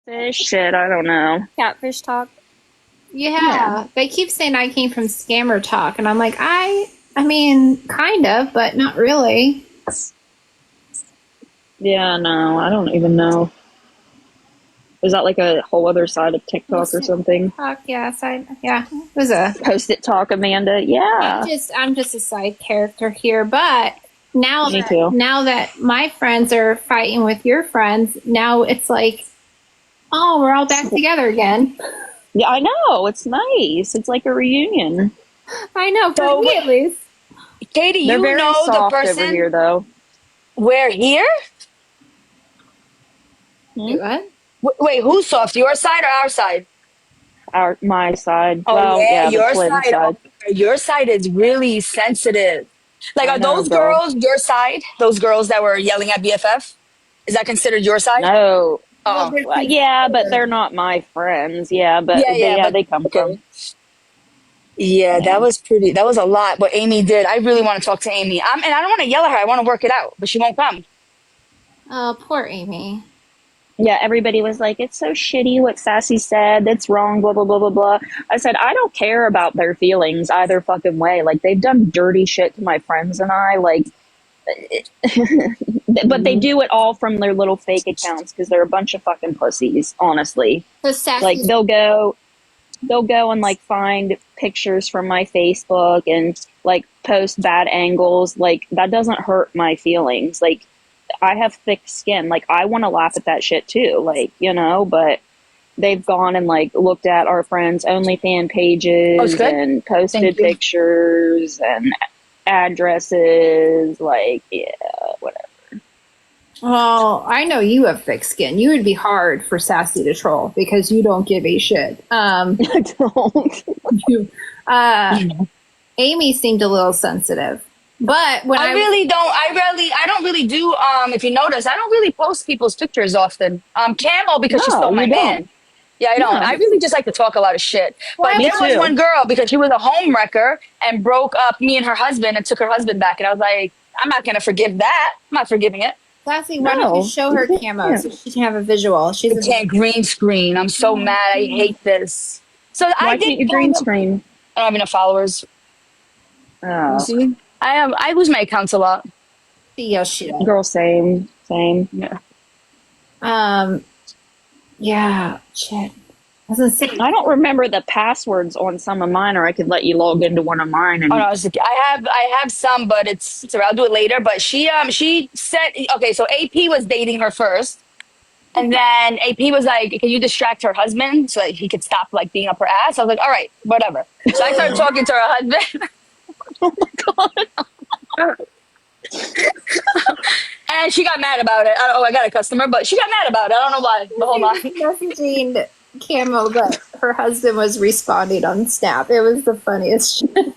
Fish shit, I don't know. Catfish talk. Yeah, they keep saying I came from scammer talk, and I'm like, I mean, kind of, but not really. Yeah, no, I don't even know. Is that like a whole other side of TikTok or something? Talk, yeah, yeah. It was a. Post it talk, Amanda. Yeah. I'm just a side character here, but now Me that too. now that my friends are fighting with your friends, now it's like, oh, we're all back together again. Yeah, I know. It's nice. It's like a reunion. I know, for So, me at least. Katie, They're you very know the soft over person. here, though. We're here? Wait, what? Wait, who's soft? Your side or our side? My side. Oh, Well, yeah, yeah, the your twin side. Oh, side. your side is really sensitive. Like, I are know, those girl. girls your side? Those girls that were yelling at BFF? Is that considered your side? No. Well, Oh, they're Well, yeah, but they're considered. not my friends. Yeah, but yeah, yeah, yeah, but they come from. okay. Yeah, Yeah. that was a lot what Amy did. I really want to talk to Amy. And I don't want to yell at her. I want to work it out, but she won't come. Oh, poor Amy. Yeah, everybody was like, it's so shitty what Sassy said. That's wrong, blah, blah, blah, blah, blah. I said, I don't care about their feelings either fucking way. Like, they've done dirty shit to my friends and I. Like, but they Mhm. do it all from their little fake accounts because they're a bunch of fucking pussies, honestly. So Like, Sassy, they'll go and like find pictures from my Facebook and like post bad angles. Like, that doesn't hurt my feelings. Like, I have thick skin. Like, I want to laugh at that shit too. Like, but they've gone and like looked at our friends' OnlyFans Oh, it's pages good. and Thank posted you. pictures and addresses. Like, yeah, whatever. well, I know you have thick skin. You would be hard for Sassy to troll because you don't give a shit. I don't. You, uh, Amy seemed a little sensitive, but when I don't really do, if you notice, I don't really post people's pictures often. Camo because she No, stole my you don't. man. Yeah, I don't. No, I really just like to talk a lot of shit. But why me there was too. one girl because she was a home wrecker and broke up me and her husband and took her husband back. And I was like, I'm not going to forgive that. I'm not forgiving it. Sassy, why don't you No, show you her camo so can't. she can have a visual? I can't green screen. I'm so mad. I hate this. So I Why did can't you green kind of, screen? I don't have enough followers. You Oh, see? I lose my accounts a lot. Yeah, she does. girl, same, same. Yeah. Um, yeah, shit. I was gonna say, I don't remember the passwords on some of mine, or I could let you log into one of mine. Oh no, And I have some, but I'll do it later. But she said okay, so AP was dating her first, and then AP was like, "Can you distract her husband so that he could stop like being up her ass?" I was like, "All right, whatever." So I started talking to her husband, oh my god, and she got mad about it. I got a customer, but she got mad about it. I don't know why. The whole line. messaging Camo that her husband was responding on Snap. It was the funniest shit.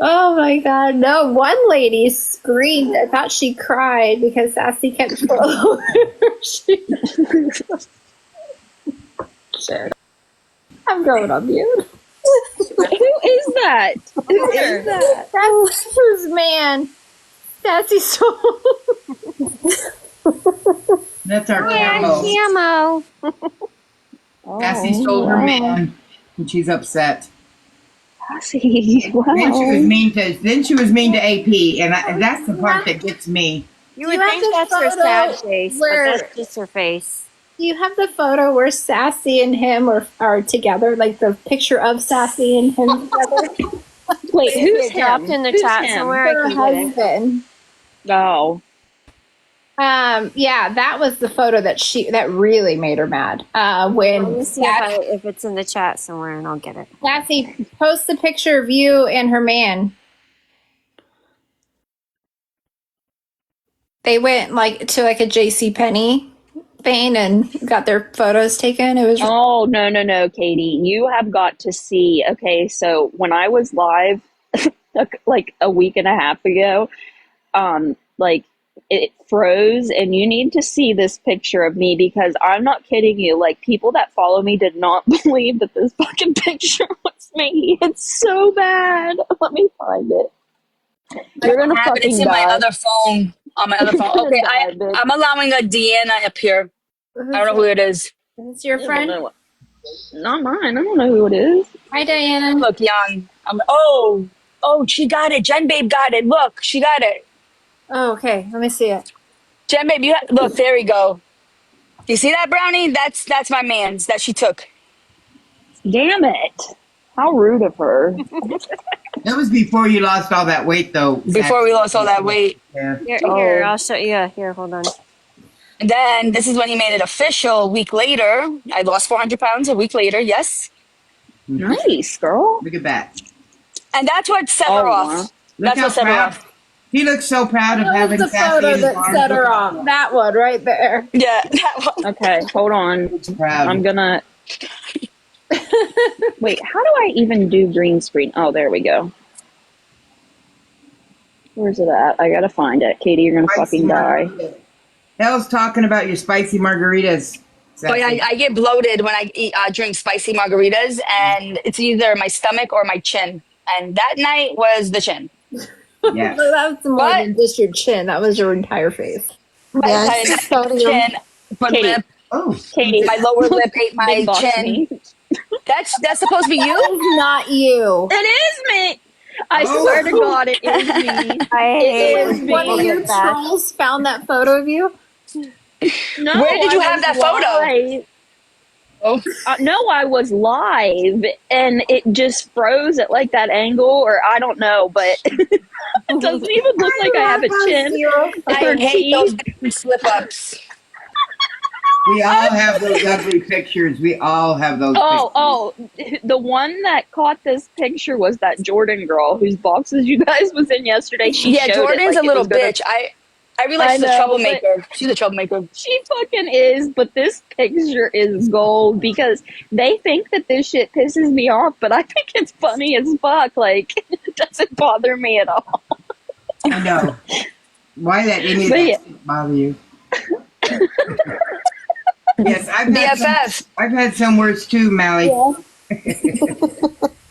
Oh my god, no. One lady screamed. I thought she cried because Sassy kept trolling her. Shit. I'm going on mute. who is that? Who is that? That's whose man. Sassy stole. That's our Yeah, camo. Camo. Cassie stole her man, and she's upset. Cassie, Then she was wow. mean to. Then she was mean to AP, and that's the part that gets me. You Do would you have think the that's her sad photo face, but where- that's just her face. Do you have the photo where Sassy and him are together? Like the picture of Sassy and him together? Wait, who's It dropped him? in the Who's chat him? somewhere. I Her can get it. husband. Oh, Yeah, that was the photo that really made her mad. Let When me see if it's in the chat somewhere, and I'll get it. Sassy posts a picture of you and her man. They went like to like a JC Penney thing and got their photos taken. It was oh no, Katie, you have got to see. Okay, so when I was live, like a week and a half ago, like it froze, and you need to see this picture of me because I'm not kidding you. Like, people that follow me did not believe that this fucking picture was me. It's so bad. Let me find it. You're gonna It's fucking in my die. other phone. on my other phone. You're Okay, gonna die, bitch. I'm allowing a Deanna up here. I don't know who it is. Is your I don't friend? know. Not mine. I don't know who it is. Hi, Diana. Look, young. Oh, she got it. Jen Babe got it. Look, she got it. Oh, okay. Let me see it. Jen Babe, look, there we go. You see that, Brownie? That's my man's that she took. Damn it! How rude of her. That was before you lost all that weight, though. Before we lost all that weight. Yeah. Here, I'll show you. Here, hold on. And then this is when he made it official. A week later, I lost 400 pounds. A week later, yes. Nice, girl. Look at that. And that's what set her Oh, off. wow. Look That's how what set her proud. off. He looks so proud of That having was the Sassy photo in his that arms. set her Look at off. That one right there. Yeah, that one. Okay, hold on. He looks proud. I'm gonna. Wait, how do I even do green screen? Oh, there we go. Where's it at? I gotta find it. Katie, you're gonna Spicy fucking die. margarita. Hell's talking about your spicy margaritas. Oh yeah, I get bloated when I drink spicy margaritas, and it's either my stomach or my chin. And that night was the chin. Yeah. So that was more What? than just your chin. That was your entire face. My Yeah, entire it's sodium. chin, my Katie. lip, Oh. Katie, my lower lip ate my big boss chin. me. That's supposed to be you? It's not you. It is me. I Oh. swear to God, it is me. I hate is when me. One of people you get back. trolls found that photo of you. No, Where did you I have was that photo? live. Oh, No, I was live, and it just froze at like that angle, or I don't know, but it doesn't even look like I have a chin. I Or hate those teeth. slip ups. We all have those ugly pictures. We all have those Oh, the one that caught this picture was that Jordan girl whose boxes you guys was in yesterday. She Yeah, showed Jordan's it like a little it was gonna. bitch. I realize she's a know, troublemaker. She's a troublemaker. She fucking is, but this picture is gold because they think that this shit pisses me off, but I think it's funny as fuck. Like, it doesn't bother me at all. I know. Why that any of But that yeah. shit bother you? Yes, BFF. I've had some words too, Mally.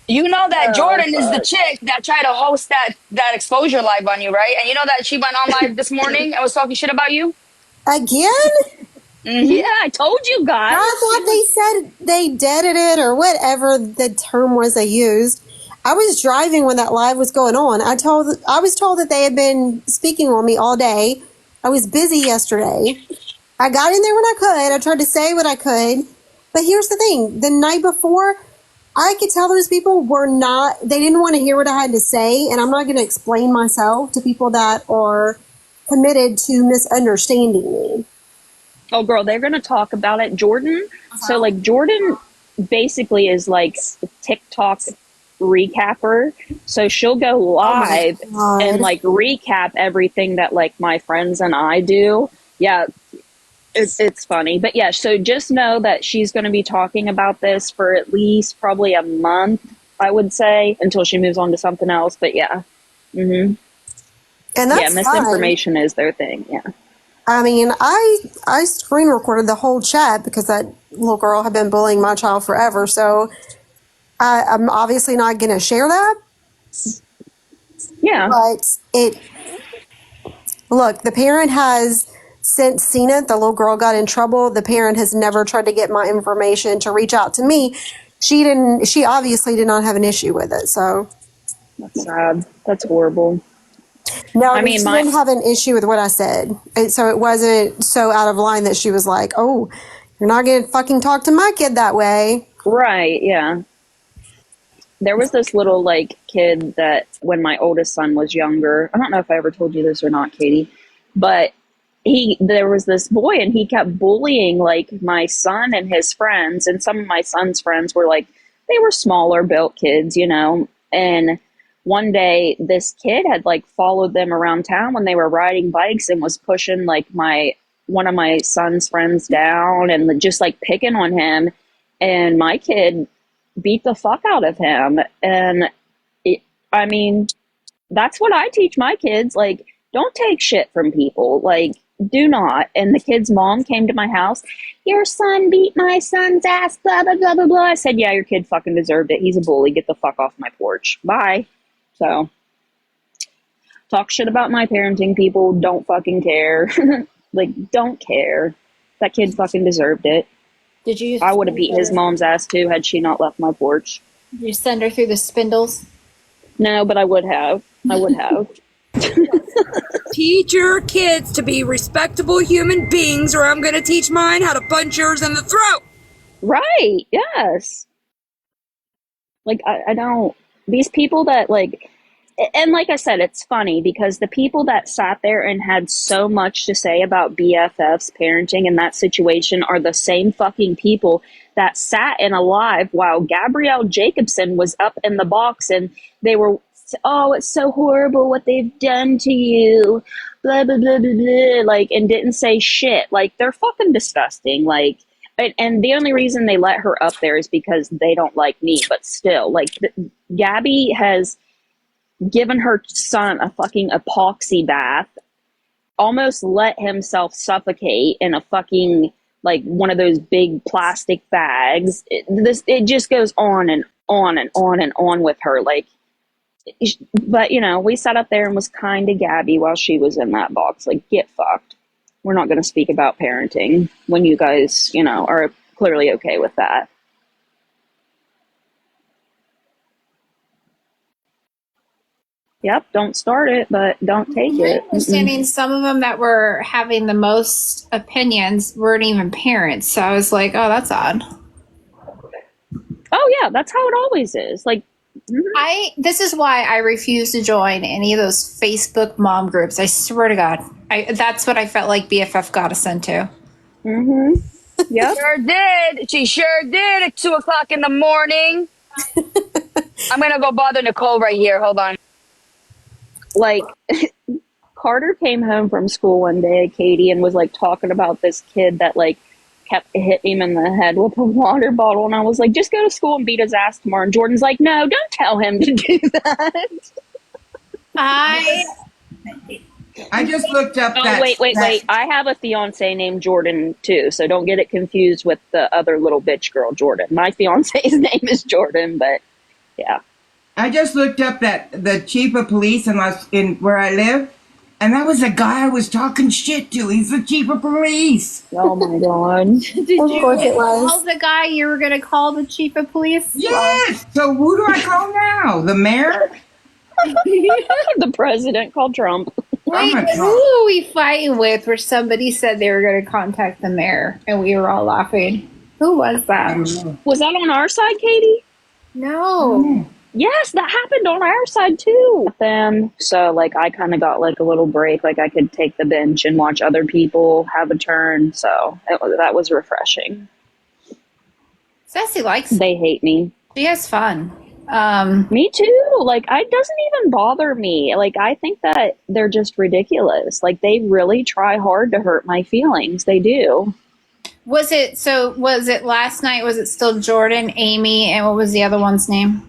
You know that Oh, Jordan is the fuck. chick that tried to host that exposure live on you, right? And you know that she went on live this morning and was talking shit about you? Again? Yeah, I told you guys. I thought they said they deaded it or whatever the term was they used. I was driving when that live was going on. I was told that they had been speaking on me all day. I was busy yesterday. I got in there when I could. I tried to say what I could. But here's the thing. The night before, I could tell those people they didn't want to hear what I had to say. And I'm not going to explain myself to people that are committed to misunderstanding me. Oh, girl, they're going to talk about it. Jordan, so like Jordan basically is like a TikTok recapper. So she'll go live God. and like recap everything that like my friends and I do. Yeah, it's funny. But yeah, so just know that she's going to be talking about this for at least probably a month, I would say, until she moves on to something else. But yeah. And that's Yeah, misinformation is their thing. Yeah. I mean, I screen recorded the whole chat because that little girl had been bullying my child forever. So I'm obviously not going to share that. Yeah. But look, the parent has since seen it. The little girl got in trouble. The parent has never tried to get my information to reach out to me. She obviously did not have an issue with it. So That's sad. That's horrible. no, I mean, she didn't have an issue with what I said. And so it wasn't so out of line that she was like, oh, you're not going to fucking talk to my kid that way. Right, yeah. There was this little like kid that when my oldest son was younger, I don't know if I ever told you this or not, Katie, but there was this boy and he kept bullying like my son and his friends, and some of my son's friends were like, they were smaller built kids, you know, and one day this kid had like followed them around town when they were riding bikes and was pushing like one of my son's friends down and just like picking on him, and my kid beat the fuck out of him. And I mean, that's what I teach my kids. Like, don't take shit from people. Like, do not. And the kid's mom came to my house. Your son beat my son's ass, blah, blah, blah, blah, blah. I said, yeah, your kid fucking deserved it. He's a bully. Get the fuck off my porch. Bye. So, Talk shit about my parenting, people. Don't fucking care. Like, don't care. That kid fucking deserved it. Did you I would have beat his mom's ass too had she not left my porch. Did you send her through the spindles? No, but I would have. I would have. Teach your kids to be respectable human beings, or I'm going to teach mine how to punch yours in the throat. Right. Yes. Like, I don't. These people that, like, and like I said, it's funny because the people that sat there and had so much to say about BFF's parenting in that situation are the same fucking people that sat in a live while Gabrielle Jacobson was up in the box and they were, oh, it's so horrible what they've done to you, blah, blah, blah, blah, blah, like, and didn't say shit. Like, they're fucking disgusting. Like, and the only reason they let her up there is because they don't like me, but still, like, Gabby has given her son a fucking epoxy bath, almost let himself suffocate in a fucking, like, one of those big plastic bags. It just goes on and on and on and on with her. Like, but, you know, we sat up there and was kind to Gabby while she was in that box. Like, get fucked. We're not going to speak about parenting when you guys, you know, are clearly okay with that. Yep, don't start it, but don't take it. Understanding some of them that were having the most opinions weren't even parents. So I was like, oh, that's odd. Oh, yeah, that's how it always is. Like, This is why I refuse to join any of those Facebook mom groups. I swear to God. That's what I felt like BFF got us into. Yep. Sure did. She sure did at 2:00 in the morning. I'm going to go bother Nicole right here. Hold on. Like, Carter came home from school one day, Katie, and was like talking about this kid that like kept hitting him in the head with a water bottle. And I was like, just go to school and beat his ass tomorrow. And Jordan's like, no, don't tell him to do that. I just looked up that. Wait. I have a fiance named Jordan too, so don't get it confused with the other little bitch girl, Jordan. My fiance's name is Jordan, but yeah. I just looked up that the chief of police in where I live, and that was the guy I was talking shit to. He's the chief of police. Oh my God. Did you call the guy you were going to call the chief of police? Yes. So who do I call now? The mayor? The president called Trump. Wait, who are we fighting with where somebody said they were going to contact the mayor and we were all laughing? Who was that? Was that on our side, Katie? No. Yes, that happened on our side too. Them, so like I kind of got like a little break, like I could take the bench and watch other people have a turn. So that was refreshing. Sassy likes. They hate me. She has fun. Me too. Like, it doesn't even bother me. Like, I think that they're just ridiculous. Like, they really try hard to hurt my feelings. They do. Was it last night? Was it still Jordan, Amy, and what was the other one's name?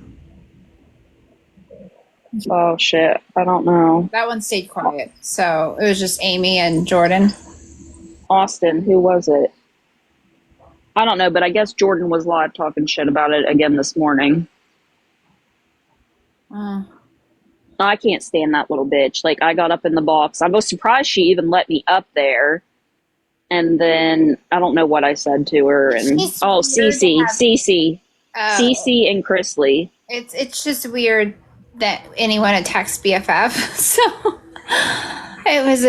Oh shit, I don't know. That one stayed quiet. So it was just Amy and Jordan. Austin, who was it? I don't know, but I guess Jordan was live talking shit about it again this morning. I can't stand that little bitch. Like, I got up in the box. I was surprised she even let me up there. And then I don't know what I said to her. And Cece and Chrisley. It's just weird that anyone attacks BFF. So it was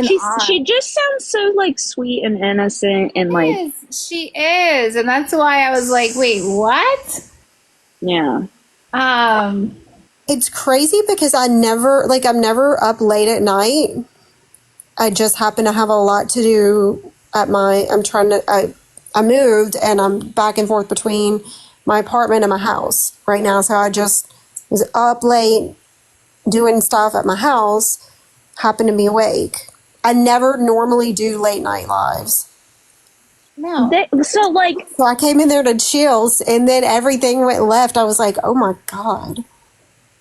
she just sounds so like sweet and innocent and like she is, and that's why I was like, wait, what? Yeah. It's crazy because I'm never up late at night. I just happen to have a lot to do at I moved and I'm back and forth between my apartment and my house right now. So I just was up late doing stuff at my house, happened to be awake. I never normally do late night lives. No. So I came in there to chill and then everything went left. I was like, oh my God.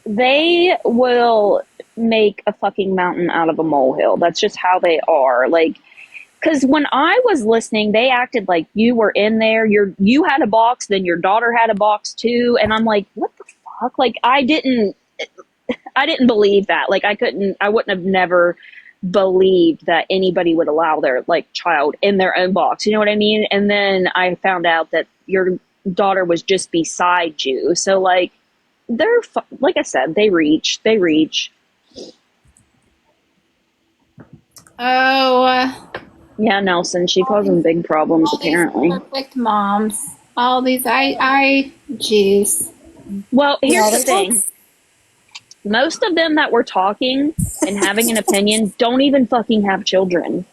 They will make a fucking mountain out of a molehill. That's just how they are. Like, because when I was listening, they acted like you were in there. You had a box, then your daughter had a box too. And I'm like, what the fuck? Like, I didn't I didn't believe that. Like I wouldn't have never believed that anybody would allow their like child in their own box. You know what I mean? And then I found out that your daughter was just beside you. So like like I said, they reach. Oh, Yeah, Nelson, she causing big problems all these apparently. perfect moms. All these, jeez. Well, Yeah, here's the they thing. Most of them that were talking and having an opinion don't even fucking have children.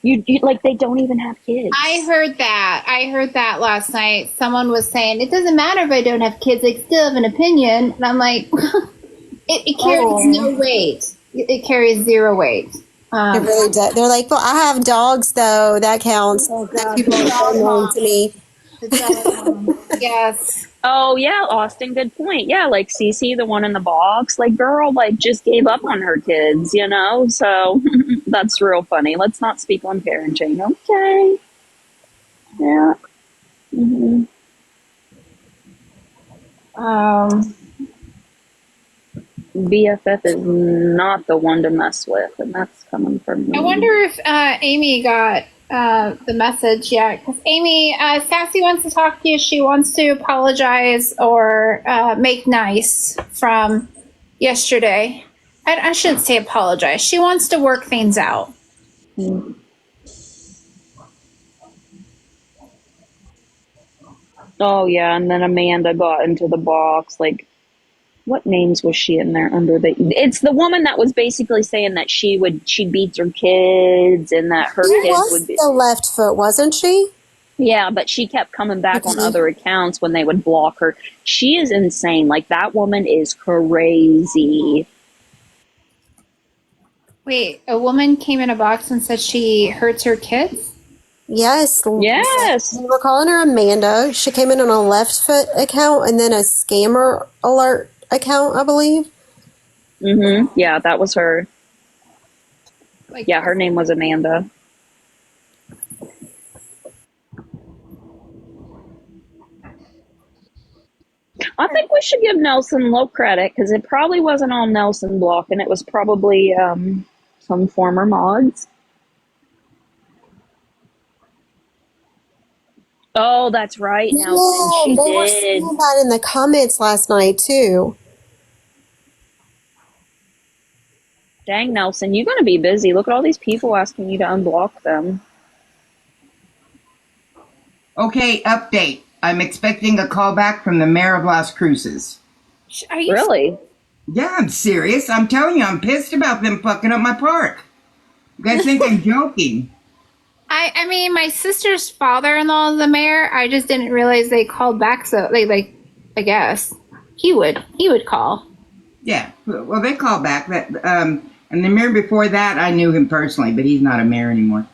You like they don't even have kids. I heard that last night. Someone was saying, it doesn't matter if I don't have kids, I still have an opinion. And I'm like, it carries no weight. It carries zero weight. It really does. They're like, well, I have dogs, though. That counts. That people are so annoying to me. Yes. Oh yeah, Austin, good point. Yeah, like Cece, the one in the box, like girl, like just gave up on her kids, you know? So that's real funny. Let's not speak on parenting. Okay. Yeah. hmm BFF is not the one to mess with, and that's coming from me. I wonder if Amy got the message yet. Because Amy, Sassy wants to talk to you. She wants to apologize or make nice from yesterday. I shouldn't say apologize. She wants to work things out. Oh yeah, and then Amanda got into the box. Like, what names was she in there under the? It's the woman that was basically saying that she beats her kids and that her She kids was would be. the left foot, wasn't she? Yeah, but she kept coming back on other accounts when they would block her. She is insane. Like that woman is crazy. Wait, a woman came in a box and said she hurts her kids? Yes. Yes. We were calling her Amanda. She came in on a left foot account and then a scammer alert account, I believe. Yeah, that was her. Like, Yeah, her name was Amanda. I think we should give Nelson low credit because it probably wasn't all Nelson blocking. It was probably some former mods. Oh, that's right, Nelson. She they were did. saying that in the comments last night, too. Dang, Nelson, you're going to be busy. Look at all these people asking you to unblock them. Okay, update. I'm expecting a call back from the mayor of Las Cruces. are you Really? Yeah, I'm serious. I'm telling you, I'm pissed about them fucking up my park. You guys think I'm joking? I mean, my sister's father-in-law is the mayor. I just didn't realize they called back. So like, I guess he would call. Yeah, well, they called back. And the mayor before that, I knew him personally, but he's not a mayor anymore.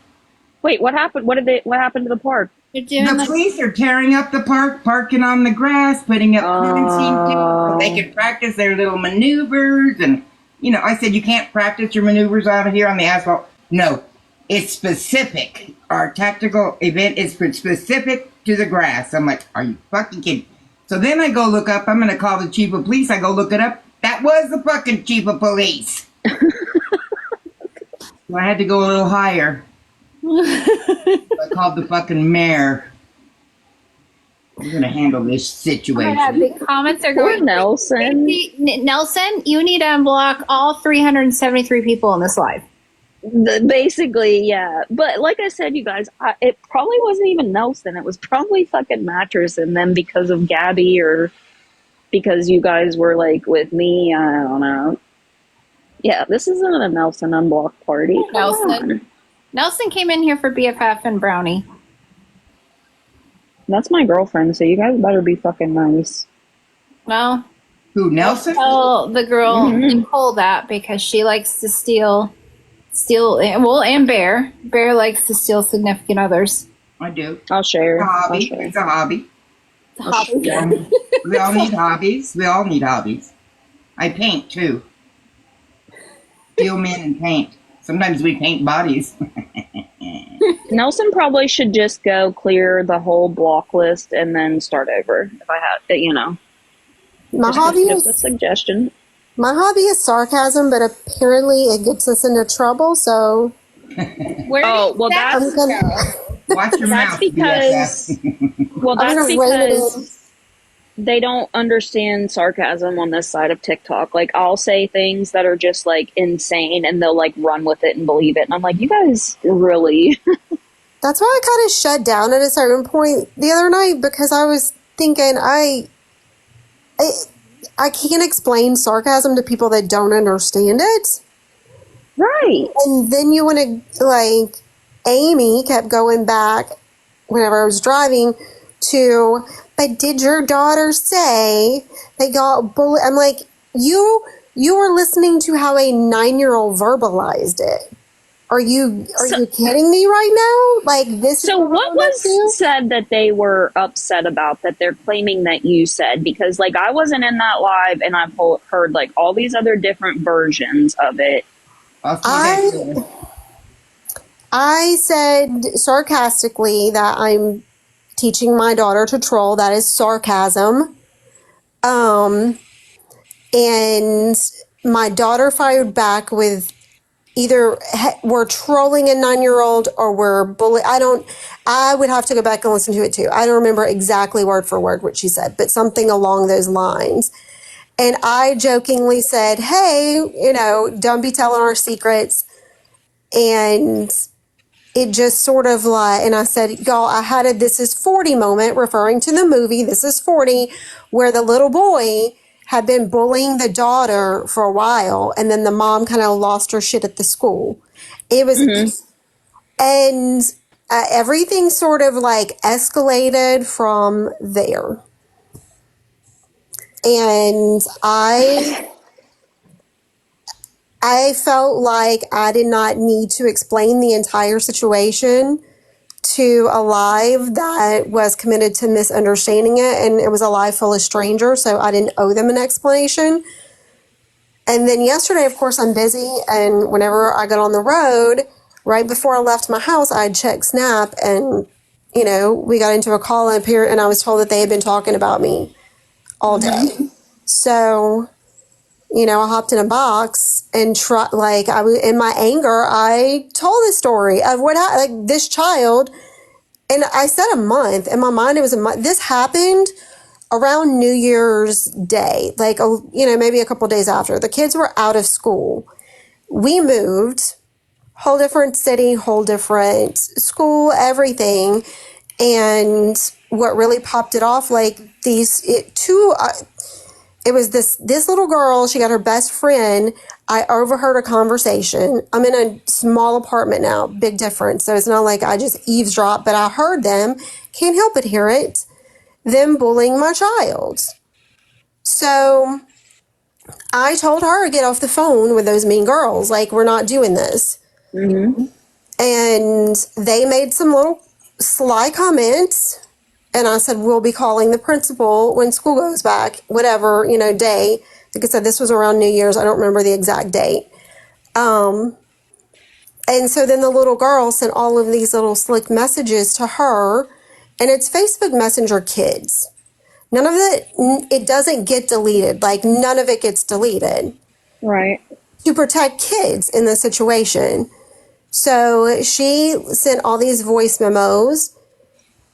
Wait, what happened? What happened to the park? They're doing The police are tearing up the park, parking on the grass, putting up fencing so they can practice their little maneuvers. And, I said, you can't practice your maneuvers out here on the asphalt. No, it's specific. Our tactical event is specific to the grass. I'm like, are you fucking kidding? So then I go look up, I'm going to call the chief of police. I go look it up. That was the fucking chief of police. So I had to go a little higher. I called the fucking mayor. We're going to handle this situation. Oh the comments are Poor going. Nelson. Nelson, you need to unblock all 373 people in this live. Basically, yeah. But like I said, you guys, it probably wasn't even Nelson. It was probably fucking Mattress and then because of Gabby or because you guys were like with me. I don't know. Yeah, this isn't a Nelson unblock party. Nelson came in here for BFF and Brownie. That's my girlfriend, so you guys better be fucking nice. Well, Who, Nelson? tell the girl Nicole that because she likes to steal. Well, and Bear likes to steal significant others. I do. I'll share. Hobby. It's a hobby. We all need hobbies. We all need hobbies. I paint too. Steal men and paint. Sometimes we paint bodies. Nelson probably should just go clear the whole block list and then start over. If I had, My hobby just a suggestion. My hobby is sarcasm, but apparently it gets us into trouble, so Where Oh, did well, that I'm gonna go? Watch your that's mouth, BFF. because, well, I'm that's gonna rein it in. because they don't understand sarcasm on this side of TikTok. Like, I'll say things that are just like insane and they'll like run with it and believe it. And I'm like, you guys really? That's why I kind of shut down at a certain point the other night because I was thinking I, I can't explain sarcasm to people that don't understand it. Right. And then you want to, like, Amy kept going back whenever I was driving to, but did your daughter say they got bullied? I'm like, you were listening to how a 9-year-old verbalized it. Are you kidding me right now? Like, this is So what what we're going to? was said that they were upset about that they're claiming that you said? Because like I wasn't in that live and I've heard like all these other different versions of it. I'll see you later. I said sarcastically that I'm teaching my daughter to troll. That is sarcasm. And my daughter fired back with either we're trolling a 9-year-old or we're bullying. I would have to go back and listen to it too. I don't remember exactly word for word what she said, but something along those lines. And I jokingly said, hey, don't be telling our secrets. And it just sort of like, and I said, y'all, I had a This Is 40 moment referring to the movie This Is 40, where the little boy had been bullying the daughter for a while, and then the mom kind of lost her shit at the school. It was, and everything sort of like escalated from there. And I felt like I did not need to explain the entire situation to a live that was committed to misunderstanding it, and it was a live full of strangers, so I didn't owe them an explanation. And then yesterday, of course, I'm busy, and whenever I got on the road, right before I left my house, I checked Snap, and we got into a call up here, and I was told that they had been talking about me all day. So I hopped in a box and I was in my anger. I told the story of what happened, like this child. And I said a month. In my mind, it was a month. This happened around New Year's Day, like, maybe a couple days after. The kids were out of school. We moved, whole different city, whole different school, everything. And what really popped it off, like it was this little girl. She got her best friend. I overheard a conversation. I'm in a small apartment now, big difference. So it's not like I just eavesdropped, but I heard them. Can't help but hear it. Them bullying my child. So I told her to get off the phone with those mean girls. Like, we're not doing this. And they made some little sly comments. And I said, we'll be calling the principal when school goes back, whatever, day. Like I said, this was around New Year's. I don't remember the exact date. And so then the little girl sent all of these little slick messages to her. And it's Facebook Messenger Kids. None of it doesn't get deleted. Like, none of it gets deleted. Right. To protect kids in this situation. So she sent all these voice memos.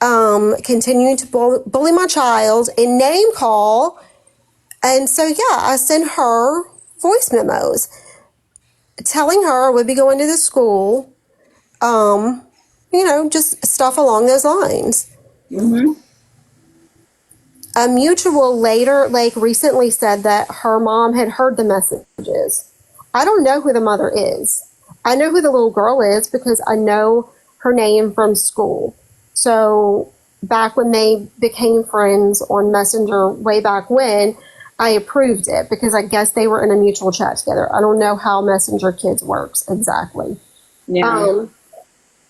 Continuing to bully my child and name call. And so, I sent her voice memos telling her I would be going to the school, just stuff along those lines. A mutual later, recently said that her mom had heard the messages. I don't know who the mother is. I know who the little girl is because I know her name from school. So back when they became friends on Messenger way back when, I approved it because I guess they were in a mutual chat together. I don't know how Messenger Kids works exactly. Yeah.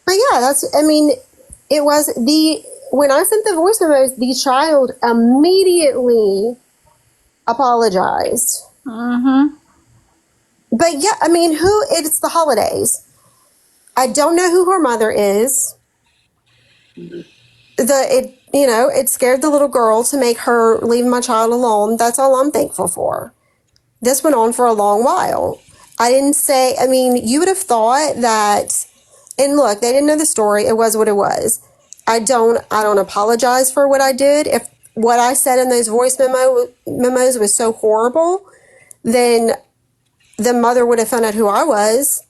But it was when I sent the voice memos, the child immediately apologized. But it's the holidays. I don't know who her mother is. It scared the little girl to make her leave my child alone. That's all I'm thankful for. this went on for a long while. I didn't say, I mean, you would have thought that, and look, they didn't know the story. It was what it was. I don't apologize for what I did. If what I said in those memos was so horrible, then the mother would have found out who I was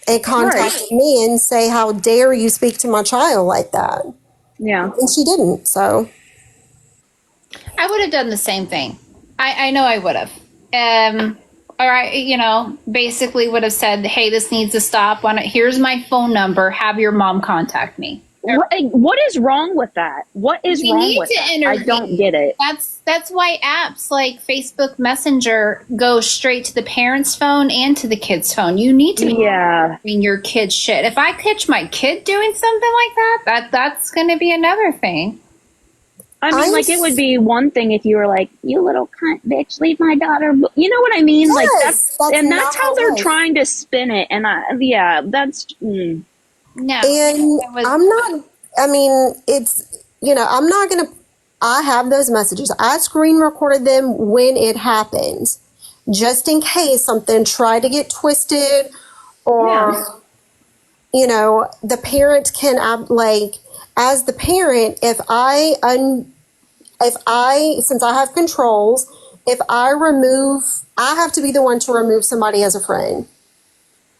and contacted me and say, how dare you speak to my child like that? Yeah. And she didn't, so. I would have done the same thing. I know I would have. Or I, basically would have said, hey, this needs to stop. Here's my phone number. Have your mom contact me. What is wrong with that? What is wrong with that? I don't get it. That's why apps like Facebook Messenger go straight to the parent's phone and to the kid's phone. You need to be in your kid's shit. If I catch my kid doing something like that's going to be another thing. I mean, like, it would be one thing if you were like, you little cunt bitch, leave my daughter. You know what I mean? Yes, like, that's how they're nice. trying to spin it. And that's. No. And I'm not, I mean, it's, I'm not going to, I have those messages. I screen recorded them when it happens, just in case something tried to get twisted or, the parent can, like, as the parent, if I, since I have controls, if I have to be the one to remove somebody as a friend.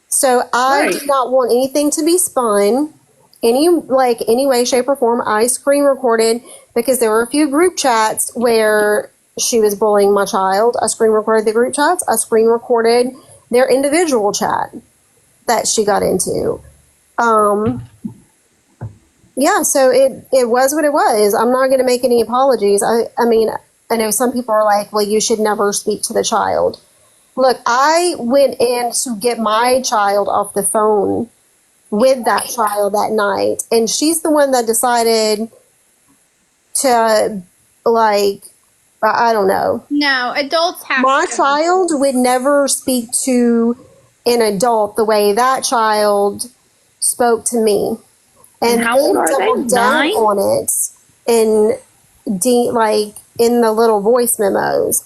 So I do not want anything to be spun any way, shape, or form. I screen recorded because there were a few group chats where she was bullying my child. I screen recorded the group chats. I screen recorded their individual chat that she got into. Yeah, so it was what it was. I'm not going to make any apologies. I mean, I know some people are like, well, you should never speak to the child. Look, I went in to get my child off the phone with that child that night, and she's the one that decided to, like, I don't know. No, adults have My child would never speak to an adult the way that child spoke to me. And how old are they? 9? On it in the little voice memos.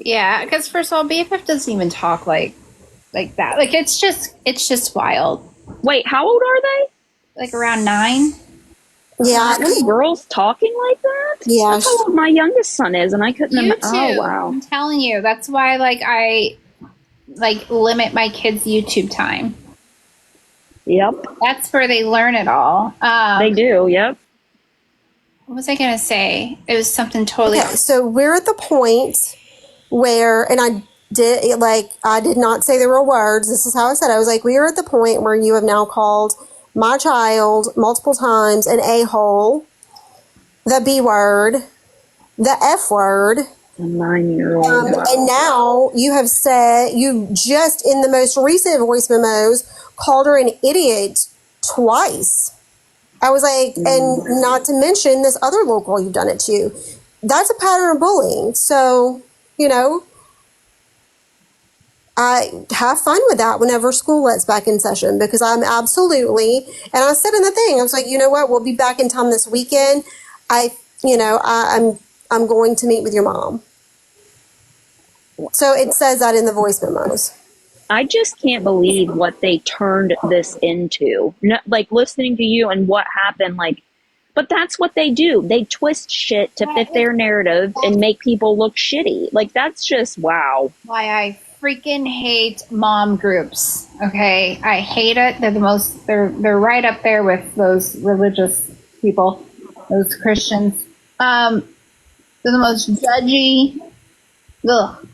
Yeah, because first of all, BFF doesn't even talk like that. Like it's just wild. Wait, how old are they? Like around 9. Yeah, Little girls talking like that? Yeah, That's how old my youngest son is, and I couldn't. You too. Oh wow! I'm telling you, that's why I limit my kids' YouTube time. Yep, That's where they learn it all. they do. Yep. What was I gonna say? It was something totally. Okay, so we're at the point where, and I did not say the real words. This is how I said it. I was like, we are at the point where you have now called my child multiple times an a-hole, the B word, the F word. A 9-year-old. And now you have said, you just in the most recent voice memos called her an idiot twice. I was like, and not to mention this other little girl you've done it to. That's a pattern of bullying. So, I have fun with that whenever school lets back in session, because I'm absolutely, and I said in the thing, I was like, you know what, we'll be back in town this weekend. I'm going to meet with your mom. So it says that in the voice memos. I just can't believe what they turned this into. Like, listening to you and what happened, but that's what they do. They twist shit to fit their narrative and make people look shitty. Like, that's just, wow. Why I freaking hate mom groups. Okay, I hate it. They're the most. They're right up there with those religious people, those Christians. They're the most judgy. Ugh.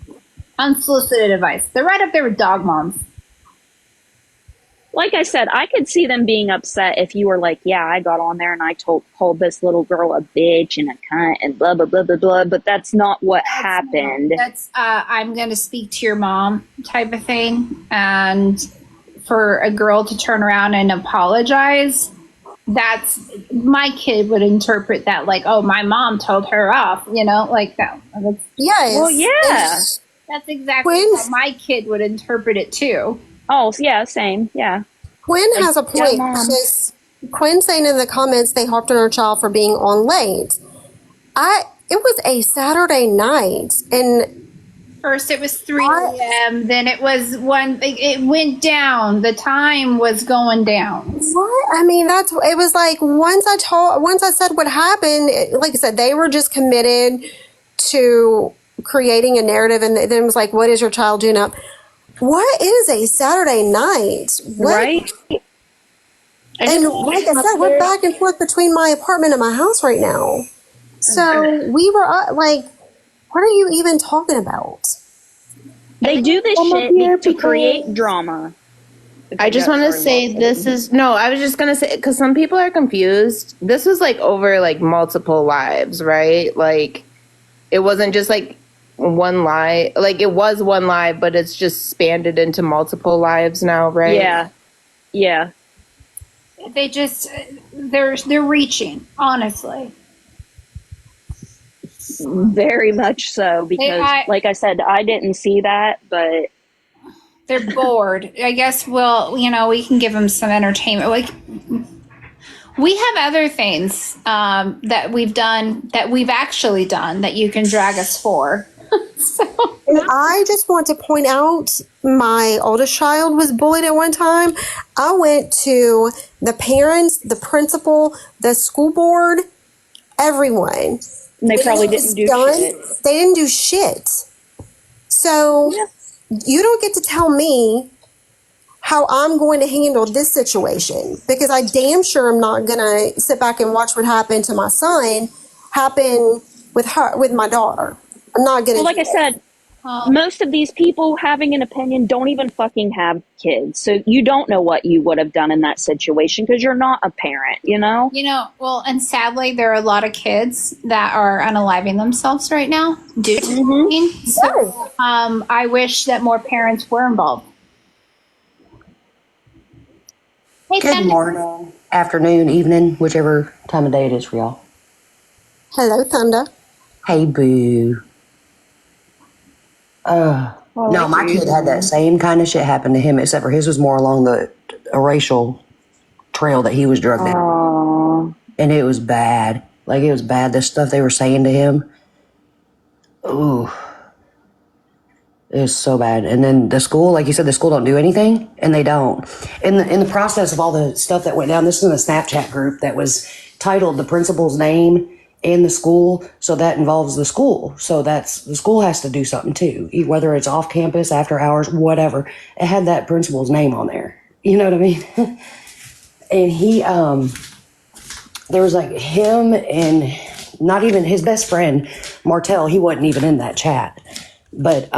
Unsolicited advice. They're right up there with dog moms. Like I said, I could see them being upset if you were like, yeah, I got on there and I called this little girl a bitch and a cunt and blah, blah, blah, blah, blah. But that's not what happened. That's, I'm going to speak to your mom type of thing. And for a girl to turn around and apologize, my kid would interpret that like, oh, my mom told her off, like that. Yes. Well, yeah. That's exactly how my kid would interpret it too. Oh, yeah, same. Yeah. Quinn has a point. Quinn saying in the comments they harped on her child for being on late. It was a Saturday night, and First it was 3 a.m. Then it was 1. It went down. The time was going down. what? I mean, it was like once I said what happened, like I said, they were just committed to creating a narrative, and then it was like, what is your child doing up? What is a Saturday night? What? Right? And like I said, we're back and forth between my apartment and my house right now. So we were like, what are you even talking about? They do this shit to create drama. I just want to say I was just going to say, because some people are confused. This was like over like multiple lives, right? Like it wasn't just like one live, like it was one live, but it's just expanded into multiple lives now, right? Yeah. Yeah. They just they're reaching, honestly. Very much so, because like I said, I didn't see that, but They're bored. I guess we can give them some entertainment. Like we have other things that we've done, that we've actually done, that you can drag us for. And I just want to point out, my oldest child was bullied at one time. I went to the parents, the principal, the school board, everyone. they probably didn't do shit. They didn't do shit. So you don't get to tell me how I'm going to handle this situation, because I damn sure am not going to sit back and watch what happened to my son happen with my daughter. I'm not going to. Well, like I said, most of these people having an opinion don't even fucking have kids. So you don't know what you would have done in that situation because you're not a parent, you know? Well, and sadly, there are a lot of kids that are unaliving themselves right now due to bullying. So I wish that more parents were involved. Hey, Good Thunder. morning, afternoon, evening, whichever time of day it is for y'all. Hello, Thunder. Hey, boo. No, my kid had that same kind of shit happen to him, except for his was more along a racial trail that he was drugged down. And it was bad. Like, it was bad. The stuff they were saying to him. Ooh. It was so bad. And then the school, like you said, the school don't do anything, and they don't. In the process of all the stuff that went down, this is in a Snapchat group that was titled "The Principal's Name in the School," so that involves the school. So the school has to do something too, whether it's off campus, after hours, whatever. It had that principal's name on there. You know what I mean? And he, there was like him and not even his best friend, Martell. He wasn't even in that chat. But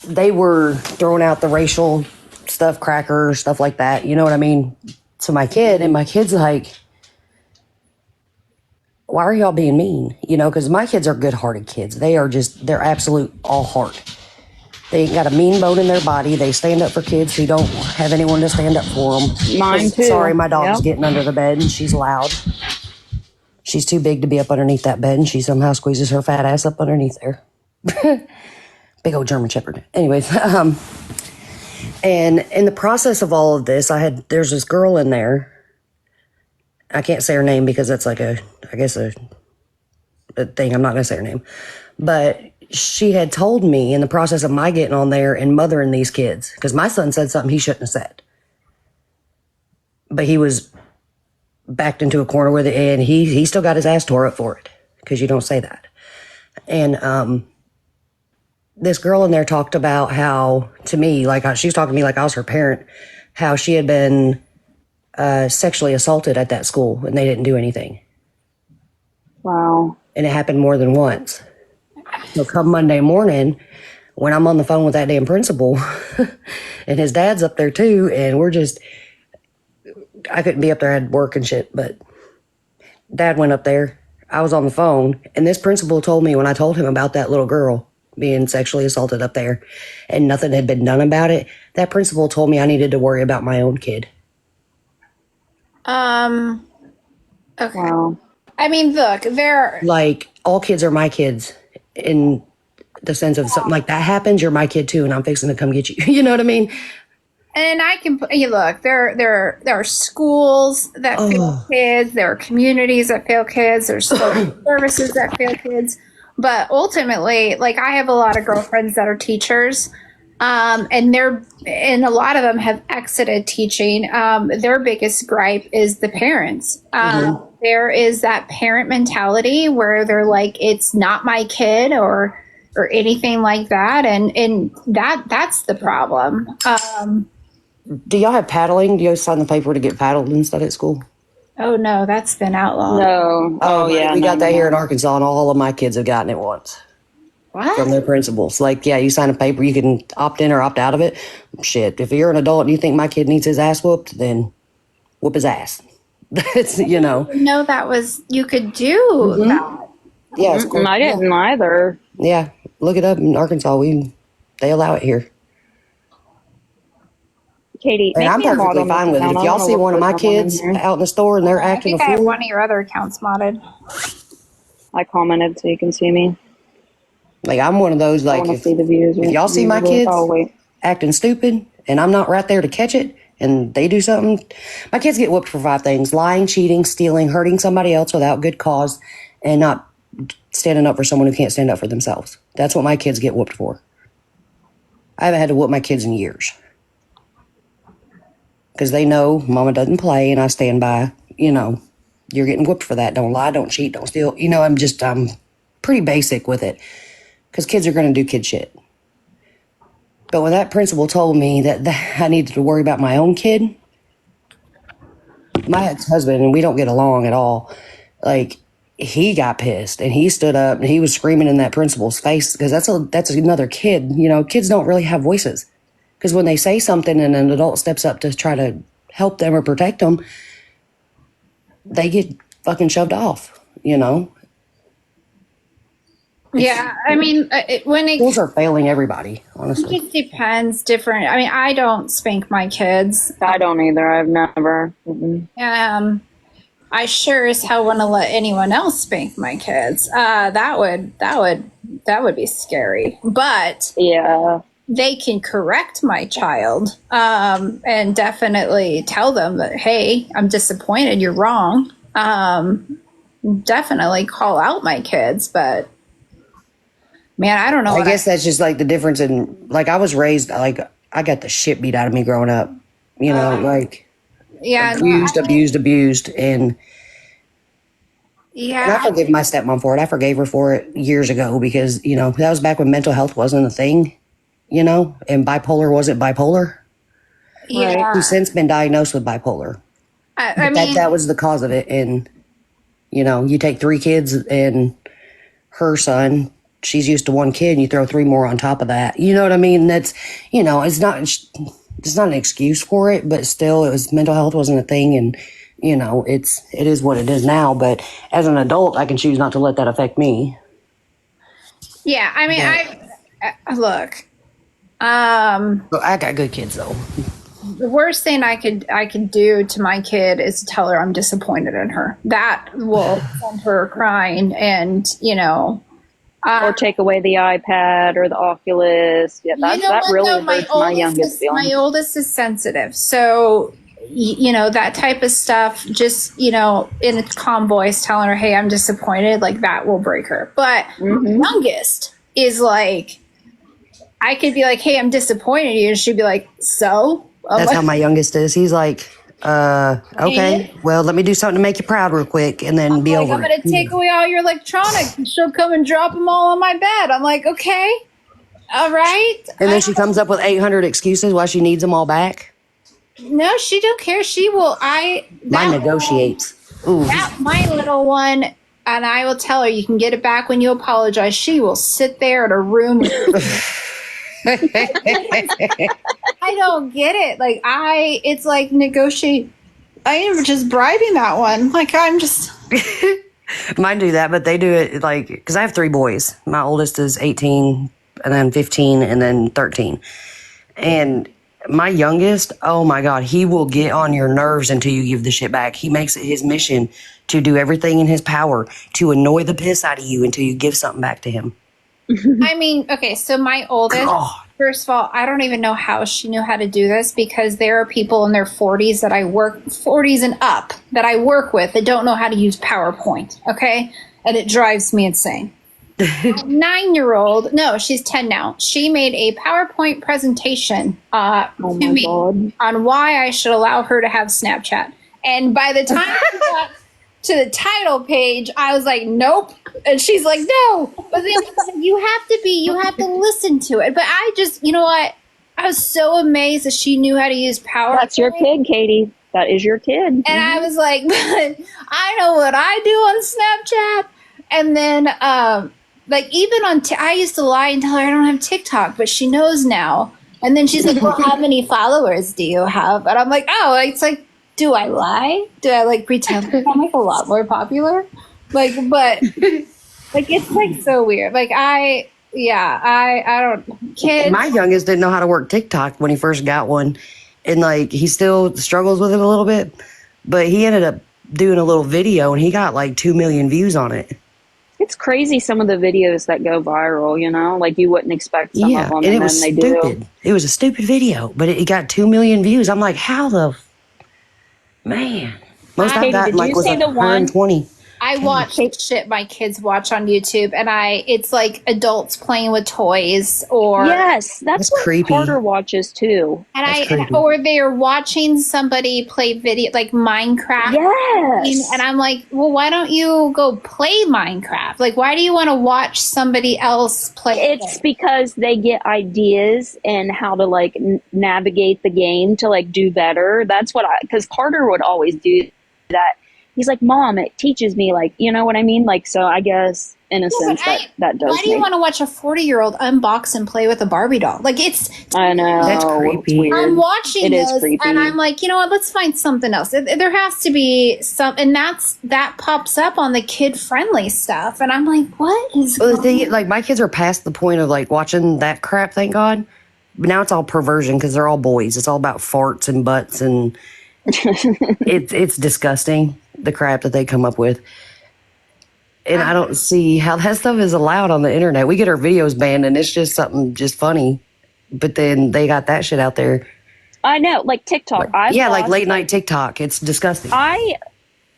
they were throwing out the racial stuff, crackers, stuff like that. You know what I mean? To my kid, and my kid's like, why are y'all being mean? You know, because my kids are good-hearted kids. They're absolute all heart. They ain't got a mean bone in their body. They stand up for kids who don't have anyone to stand up for them. Mine too. Sorry, my dog's getting under the bed and she's loud. She's too big to be up underneath that bed, and she somehow squeezes her fat ass up underneath there. Big old German Shepherd. Anyways, and in the process of all of this, there's this girl in there. I can't say her name because that's like a thing. I'm not going to say her name. But she had told me in the process of my getting on there and mothering these kids, because my son said something he shouldn't have said. But he was backed into a corner with it, and he still got his ass tore up for it, because you don't say that. And this girl in there talked about how, to me, like she was talking to me like I was her parent, how she had been sexually assaulted at that school and they didn't do anything. Wow. And it happened more than once. So come Monday morning, when I'm on the phone with that damn principal and his dad's up there too, and I couldn't be up there, I had work and shit, but Dad went up there. I was on the phone, and this principal told me when I told him about that little girl being sexually assaulted up there and nothing had been done about it, that principal told me I needed to worry about my own kid. Okay. Wow. I mean, look, like, all kids are my kids in the sense of something like that happens, you're my kid too, and I'm fixing to come get you. You know what I mean? And I can look. There are schools that fail kids. There are communities that fail kids. There's social services that fail kids. But ultimately, like I have a lot of girlfriends that are teachers, and a lot of them have exited teaching. Their biggest gripe is the parents. There is that parent mentality where they're like, "It's not my kid," or anything like that, and that's the problem. Do y'all have paddling? Do you sign the paper to get paddled and stuff at school? Oh no, that's been outlawed. No. Oh, yeah. We got that here in Arkansas, and all of my kids have gotten it once What? from their principals. Like, yeah, you sign a paper, you can opt in or opt out of it. Shit, if you're an adult and you think my kid needs his ass whooped, then whoop his ass. That's, you know. I didn't know that was you could do that. Yeah, it's cool. I didn't either. Yeah, look it up in Arkansas. They allow it here. Katie, And make I'm me a mod perfectly on this fine with it. account. If I y'all wanna see look one of for my someone in kids here. out in the store and they're I acting a think I have fool, one of your other accounts modded. I commented so you can see me. like I'm one of those, I like want to if see the views. y'all see my views. kids Oh, wait. acting stupid and I'm not right there to catch it and they do something, my kids get whooped for 5 things: lying, cheating, stealing, hurting somebody else without good cause, and not standing up for someone who can't stand up for themselves. That's what my kids get whooped for. I haven't had to whoop my kids in years because they know mama doesn't play and I stand by, you're getting whooped for that. Don't lie, don't cheat, don't steal. I'm pretty basic with it because kids are going to do kid shit. But when that principal told me that I needed to worry about my own kid, my ex-husband, and we don't get along at all, like he got pissed and he stood up and he was screaming in that principal's face because that's another kid. Kids don't really have voices because when they say something and an adult steps up to try to help them or protect them, they get fucking shoved off. Yeah, I mean, Schools are failing everybody, honestly. it depends. Different. I mean, I don't spank my kids. I don't either. I've never. Mm-mm. I sure as hell want to let anyone else spank my kids. That would be scary. But Yeah. they can correct my child, and definitely tell them that, hey, I'm disappointed. You're wrong. Definitely call out my kids, but man, I don't know. I guess that's just like the difference in, like, I was raised, like, I got the shit beat out of me growing up, yeah, abused. And yeah. I forgive my stepmom for it. I forgave her for it years ago because, that was back when mental health wasn't a thing, and bipolar wasn't bipolar. Yeah. Who's since been diagnosed with bipolar. I mean, that was the cause of it. And, you take 3 kids and her son, she's used to 1 kid and you throw 3 more on top of that. You know what I mean? That's, it's not an excuse for it, but still mental health wasn't a thing. And, it is what it is now. But as an adult, I can choose not to let that affect me. yeah, I mean, look, But I got good kids though. the worst thing I could do to my kid is to tell her I'm disappointed in her. That will send her crying, and Or take away the iPad or the Oculus. Yeah, that really hurts my youngest feelings. My oldest is sensitive, so that type of stuff. Just in a calm voice, telling her, "Hey, I'm disappointed." Like that will break her. But my youngest is like, I could be like, "Hey, I'm disappointed in you," and she'd be like, "So." That's how my youngest is. He's like, okay, well, let me do something to make you proud real quick and then be over I'm going to take away all your electronics and she'll come and drop them all on my bed. I'm like, okay, all right. And then she comes up with 800 excuses why she needs them all back. No, she don't care. She will. Mine negotiates. Ooh. My little one, and I will tell her, you can get it back when you apologize. She will sit there in a room. I don't get it. Like it's like negotiate. I am just bribing that one. Like I'm just. Mine do that, but they do it like, because I have 3 boys. My oldest is 18, and then 15, and then 13. And my youngest, oh my God, he will get on your nerves until you give the shit back. He makes it his mission to do everything in his power to annoy the piss out of you until you give something back to him. I mean, okay, so my oldest, God. First of all, I don't even know how she knew how to do this, because there are people in their 40s that 40s and up that I work with that don't know how to use PowerPoint. Okay. And it drives me insane. 9-year-old, no, she's 10 now. She made a PowerPoint presentation to me on why I should allow her to have Snapchat. And by the time we got to the title page, I was like, nope. And she's like, no. But then you have to listen to it. But I just, you know what? I was so amazed that she knew how to use PowerPoint. That's your kid, Katie. That is your kid. And I was like, but I know what I do on Snapchat. And then, like, even on, I used to lie and tell her I don't have TikTok, but she knows now. And then she's like, well, how many followers do you have? And I'm like, oh, it's like, do I lie? Do I like pretend like I'm like a lot more popular? Like, but like, it's like so weird. Like, I don't, kids. My youngest didn't know how to work TikTok when he first got one. And like, he still struggles with it a little bit, but he ended up doing a little video and he got like 2 million views on it. It's crazy, some of the videos that go viral, you know? Like, you wouldn't expect some of them, and it was then they stupid. do. It was a stupid video, but it got 2 million views. I'm like, how the... Man. Most I've gotten like was like 120. I watch shit my kids watch on YouTube, and it's like adults playing with toys, or yes, that's what creepy. Carter watches too. Or they're watching somebody play video like Minecraft. Yes, and I'm like, well, why don't you go play Minecraft? Like, why do you want to watch somebody else play? It's because they get ideas and how to like navigate the game to like do better. That's what because Carter would always do that. He's like, Mom, it teaches me, like, you know what I mean? Like, so I guess in a sense that does. Why do you want to watch a 40-year-old unbox and play with a Barbie doll? Like, I know. That's creepy. I'm watching this creepy. and I'm like, you know what? Let's find something else. There has to be and that pops up on the kid-friendly stuff. And I'm like, what is going on? Like, my kids are past the point of like watching that crap, thank God. But now it's all perversion because they're all boys. It's all about farts and butts, and it's disgusting, the crap that they come up with. And I don't see how that stuff is allowed on the internet. We get our videos banned and it's just something just funny. But then they got that shit out there. I know, like TikTok. Like late night TikTok. It's disgusting. I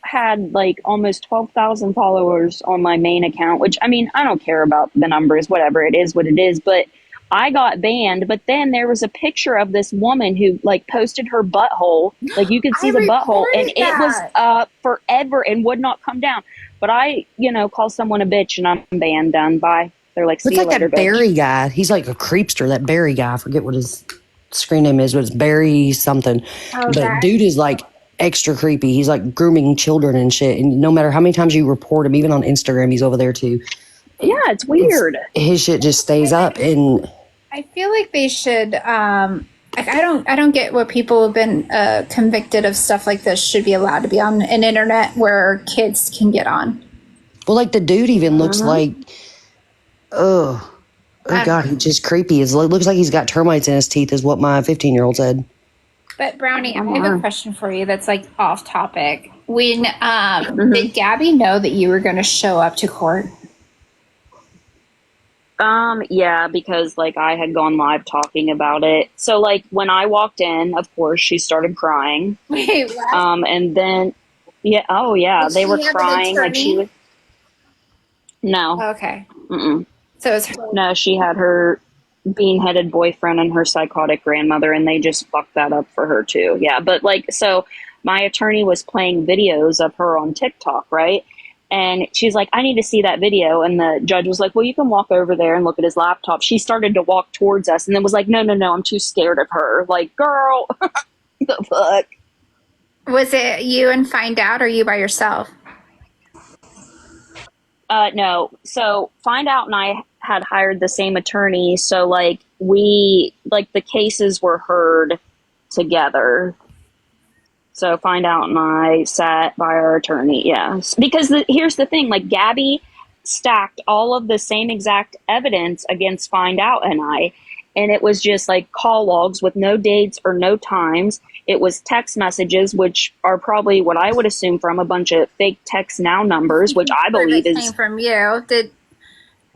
had like almost 12,000 followers on my main account, which, I mean, I don't care about the numbers, whatever, it is what it is. But I got banned, but then there was a picture of this woman who like posted her butthole. Like, you could see the butthole, and it was up forever and would not come down. But I, call someone a bitch and I'm banned, done, bye. They're like, see it's you like later, that Barry guy. He's like a creepster, that Barry guy. I forget what his screen name is, but it's Barry something. Okay. But dude is like extra creepy. He's like grooming children and shit. And no matter how many times you report him, even on Instagram, he's over there too. Yeah, it's weird. His shit just stays up. And I feel like they should. I don't get what people who've been convicted of stuff like this should be allowed to be on an internet where kids can get on. Well, like the dude even looks like, oh God, he's just creepy. It looks like he's got termites in his teeth, is what my 15-year-old said. But Brownie, I have a question for you that's like off topic. When did Gabby know that you were going to show up to court? Yeah, because like I had gone live talking about it. So like when I walked in, of course, she started crying. Wait, what? And then, they were crying. Like she was. No. Okay. Mm-mm. So it's her. No, she had her bean-headed boyfriend and her psychotic grandmother, and they just fucked that up for her too. Yeah, but like, so my attorney was playing videos of her on TikTok, right? And she's like, I need to see that video. And the judge was like, well, you can walk over there and look at his laptop. She started to walk towards us and then was like, no, I'm too scared of her. Like, girl, the fuck? Was it you and Find Out, or you by yourself? No. So Find Out and I had hired the same attorney. So like the cases were heard together. So Find Out and I sat by our attorney, yes. Because here's the thing, like Gabby stacked all of the same exact evidence against Find Out and I, and it was just like call logs with no dates or no times. It was text messages, which are probably what I would assume from a bunch of fake Text Now numbers, which I believe is... Came from you.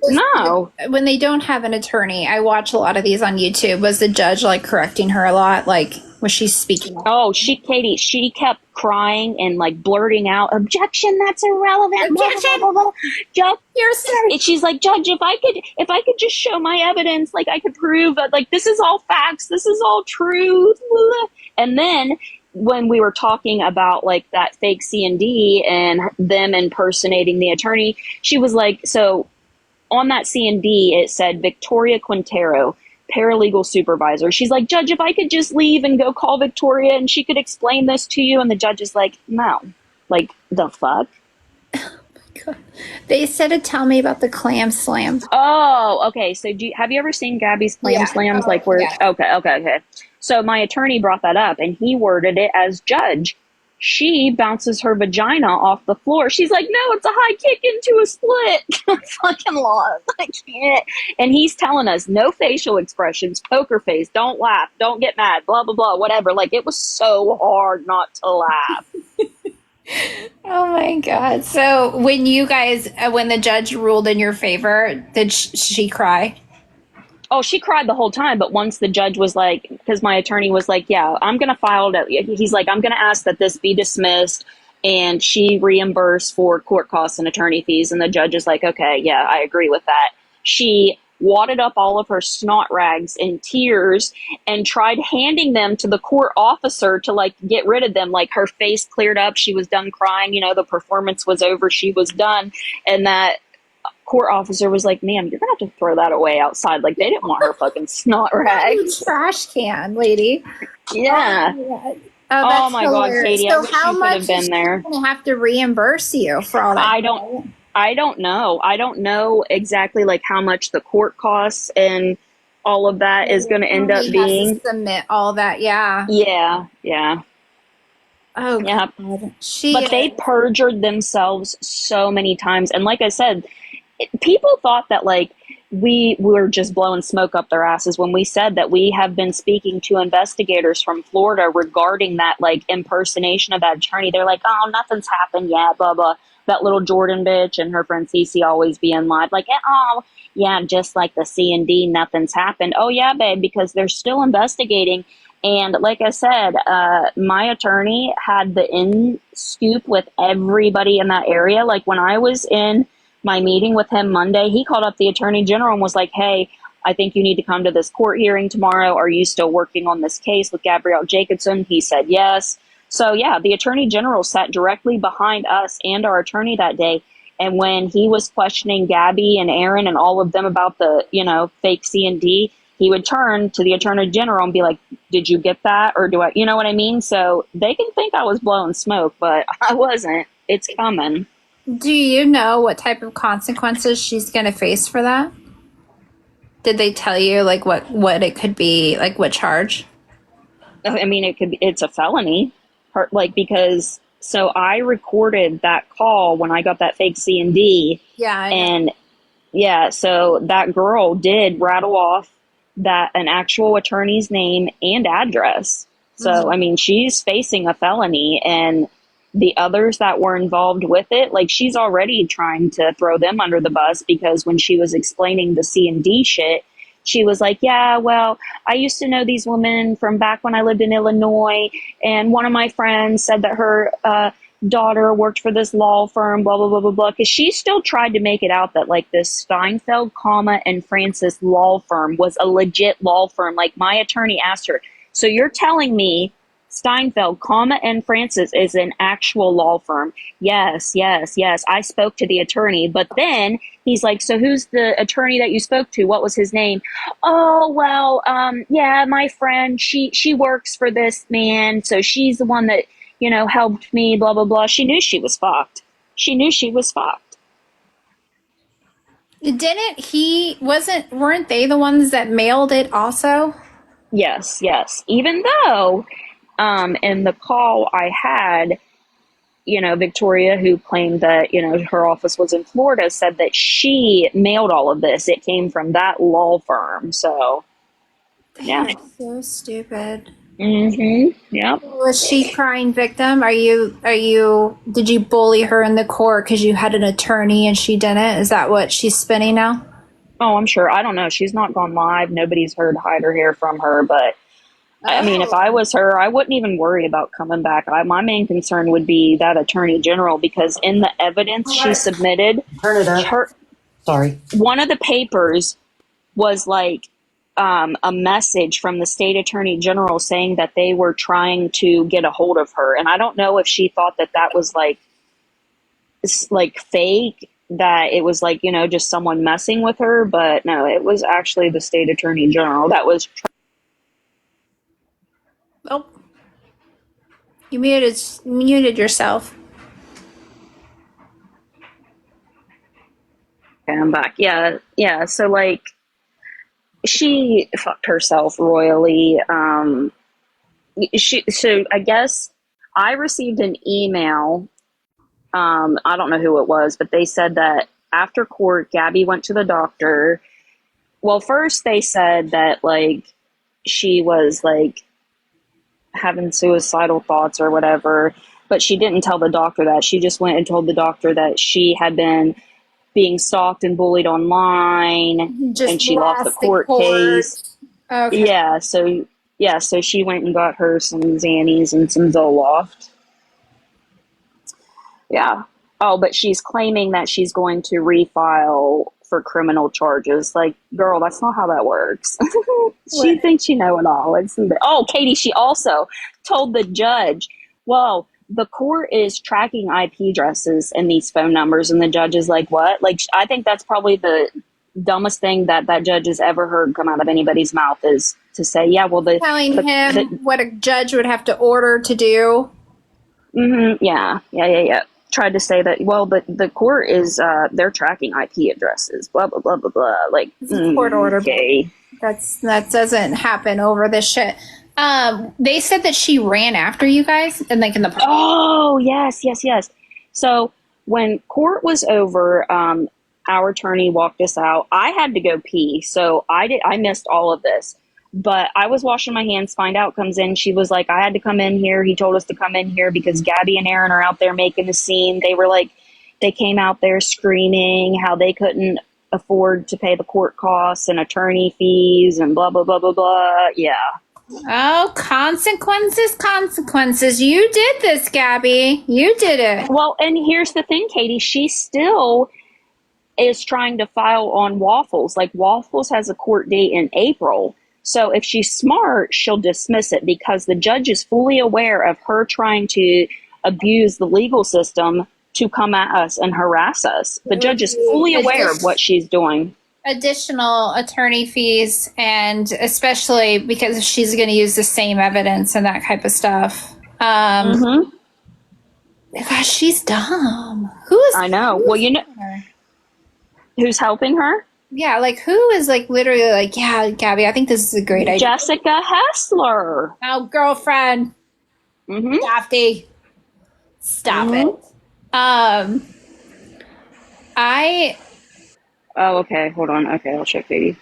No. When they don't have an attorney, I watch a lot of these on YouTube. Was the judge like correcting her a lot? Like, was she speaking? Oh, Katie, she kept crying and like blurting out, "Objection, that's irrelevant." Objection! Blah, blah, blah, blah. Judge, You're sorry. she's like, "Judge, if I could just show my evidence, like I could prove that, like, this is all facts, this is all truth." And then when we were talking about like that fake C&D and them impersonating the attorney, she was like, so on that C&D, it said Victoria Quintero, paralegal supervisor. She's like, "Judge, if I could just leave and go call Victoria and she could explain this to you." And the judge is like, "No." Like, the fuck? They said to tell me about the clam slam. Oh, okay. So have you ever seen Gabby's Clam Slams? Like where? Yeah. Okay. So my attorney brought that up and he worded it as, "Judge, she bounces her vagina off the floor." She's like, "No, it's a high kick into a split." Fucking laws. I can't. And he's telling us no facial expressions, poker face, don't laugh, don't get mad, blah, blah, blah, whatever. Like, it was so hard not to laugh. Oh my God. So when you guys, when the judge ruled in your favor, did she cry? Oh, she cried the whole time. But once the judge was like, because my attorney was like, "Yeah, I'm going to file it." He's like, "I'm going to ask that this be dismissed and she reimbursed for court costs and attorney fees." And the judge is like, "Okay, yeah, I agree with that." She wadded up all of her snot rags in tears and tried handing them to the court officer to like get rid of them. Like, her face cleared up. She was done crying. You know, the performance was over. She was done. And that court officer was like, "Ma'am, you're gonna have to throw that away outside." Like, they didn't want her fucking snot rags. Trash can, lady. Yeah. Oh, my God, Katie, I wish you could have been there. Going to have to reimburse you for all that? I don't know. I don't know exactly like how much the court costs and all of that is going to end up being. Submit all that, yeah. Yeah. Oh, Yeah. God. But they perjured themselves so many times. And like I said, people thought that like we were just blowing smoke up their asses when we said that we have been speaking to investigators from Florida regarding that like impersonation of that attorney. They're like, "Oh, nothing's happened yet, blah, blah." That little Jordan bitch and her friend Cece always being live like, "Oh, yeah, just like the C&D, nothing's happened." Oh, yeah, babe, because they're still investigating. And like I said, my attorney had the in scoop with everybody in that area. Like, when I was in my meeting with him Monday, he called up the attorney general and was like, "Hey, I think you need to come to this court hearing tomorrow. Are you still working on this case with Gabrielle Jacobson?" He said yes. So yeah, the attorney general sat directly behind us and our attorney that day. And when he was questioning Gabby and Aaron and all of them about the, fake C&D, he would turn to the attorney general and be like, "Did you get that? Or do I, you know what I mean?" So they can think I was blowing smoke, but I wasn't. It's coming. Do you know what type of consequences she's going to face for that? Did they tell you like what it could be, like what charge? I mean, it's a felony. Because so I recorded that call when I got that fake C&D. Yeah. And yeah, so that girl did rattle off an actual attorney's name and address. So, I mean, she's facing a felony, and the others that were involved with it, like, she's already trying to throw them under the bus, because when she was explaining the C&D shit, she was like, "Yeah, well, I used to know these women from back when I lived in Illinois, and one of my friends said that her daughter worked for this law firm, blah, blah, blah, blah, blah." Because she still tried to make it out that, like, this Steinfeld, and Francis law firm was a legit law firm. Like, my attorney asked her, "So you're telling me Steinfeld, and Francis is an actual law firm?" Yes. I spoke to the attorney. But then he's like, "So who's the attorney that you spoke to? What was his name?" "Oh, well, yeah, my friend, she works for this man. So she's the one that, helped me, blah, blah, blah." She knew she was fucked. Weren't they the ones that mailed it also? Yes. Even though, in the call I had, Victoria, who claimed that, her office was in Florida, said that she mailed all of this. It came from that law firm. So, yeah. That's so stupid. Mm-hmm. Yeah. Was she crying victim? Did you bully her in the court because you had an attorney and she didn't? Is that what she's spinning now? Oh, I'm sure. I don't know. She's not gone live. Nobody's heard hide or hair from her. But I mean, if I Oh. was her, I wouldn't even worry about coming back. My main concern would be that attorney general, because in the evidence she submitted, Turn it up. her Sorry. one of the papers was like a message from the state attorney general saying that they were trying to get a hold of her, and I don't know if she thought that that was like fake, that it was like, just someone messing with her, but no, it was actually the state attorney general that was Oh, you muted yourself. trying back. Yeah. So like, she fucked herself royally. So I guess I received an email. I don't know who it was, but they said that after court, Gabby went to the doctor. Well, first they said that like she was like having suicidal thoughts or whatever, but she didn't tell the doctor that. She just went and told the doctor that she had been being stalked and bullied online, Just and she lost the lost the court case. Okay. So she went and got her some Xannies and some Zoloft. Yeah. Oh, but she's claiming that she's going to refile for criminal charges. Like, girl, that's not how that works. She thinks you know it all. Oh, Katie, she also told the judge, well, the court is tracking IP addresses and these phone numbers, and the judge is like, what? Like, I think that's probably the dumbest thing that judge has ever heard come out of anybody's mouth, is to say, yeah, well, Telling him what a judge would have to order to do. Yeah. Tried to say that, well, the court is, they're tracking IP addresses, blah, blah, blah, blah, blah. Like, It's a court order. okay. That doesn't happen over this shit. They said that she ran after you guys and like in the park. Oh, yes. So when court was over, our attorney walked us out. I had to go pee, so I missed all of this. But I was washing my hands. Find Out comes in. She was like, I had to come in here. He told us to come in here because Gabby and Aaron are out there making a scene. They were like, they came out there screaming how they couldn't afford to pay the court costs and attorney fees and blah, blah, blah, blah, blah. Yeah. Oh, consequences. You did this, Gabby. You did it. Well, and here's the thing, Katie. She still is trying to file on Waffles. Like, Waffles has a court date in April. So if she's smart, she'll dismiss it because the judge is fully aware of her trying to abuse the legal system to come at us and harass us. The judge is fully aware of what she's doing. Additional attorney fees, and especially because she's going to use the same evidence and that type of stuff. Gosh, she's dumb. Who is? I know. Well, you know, who's helping her? Yeah, like who is like literally like, yeah, Gabby, I think this is a great idea. Jessica Hessler. Oh, girlfriend. Dafty. Stop it. Oh, okay. Hold on. Okay, I'll check, Katie.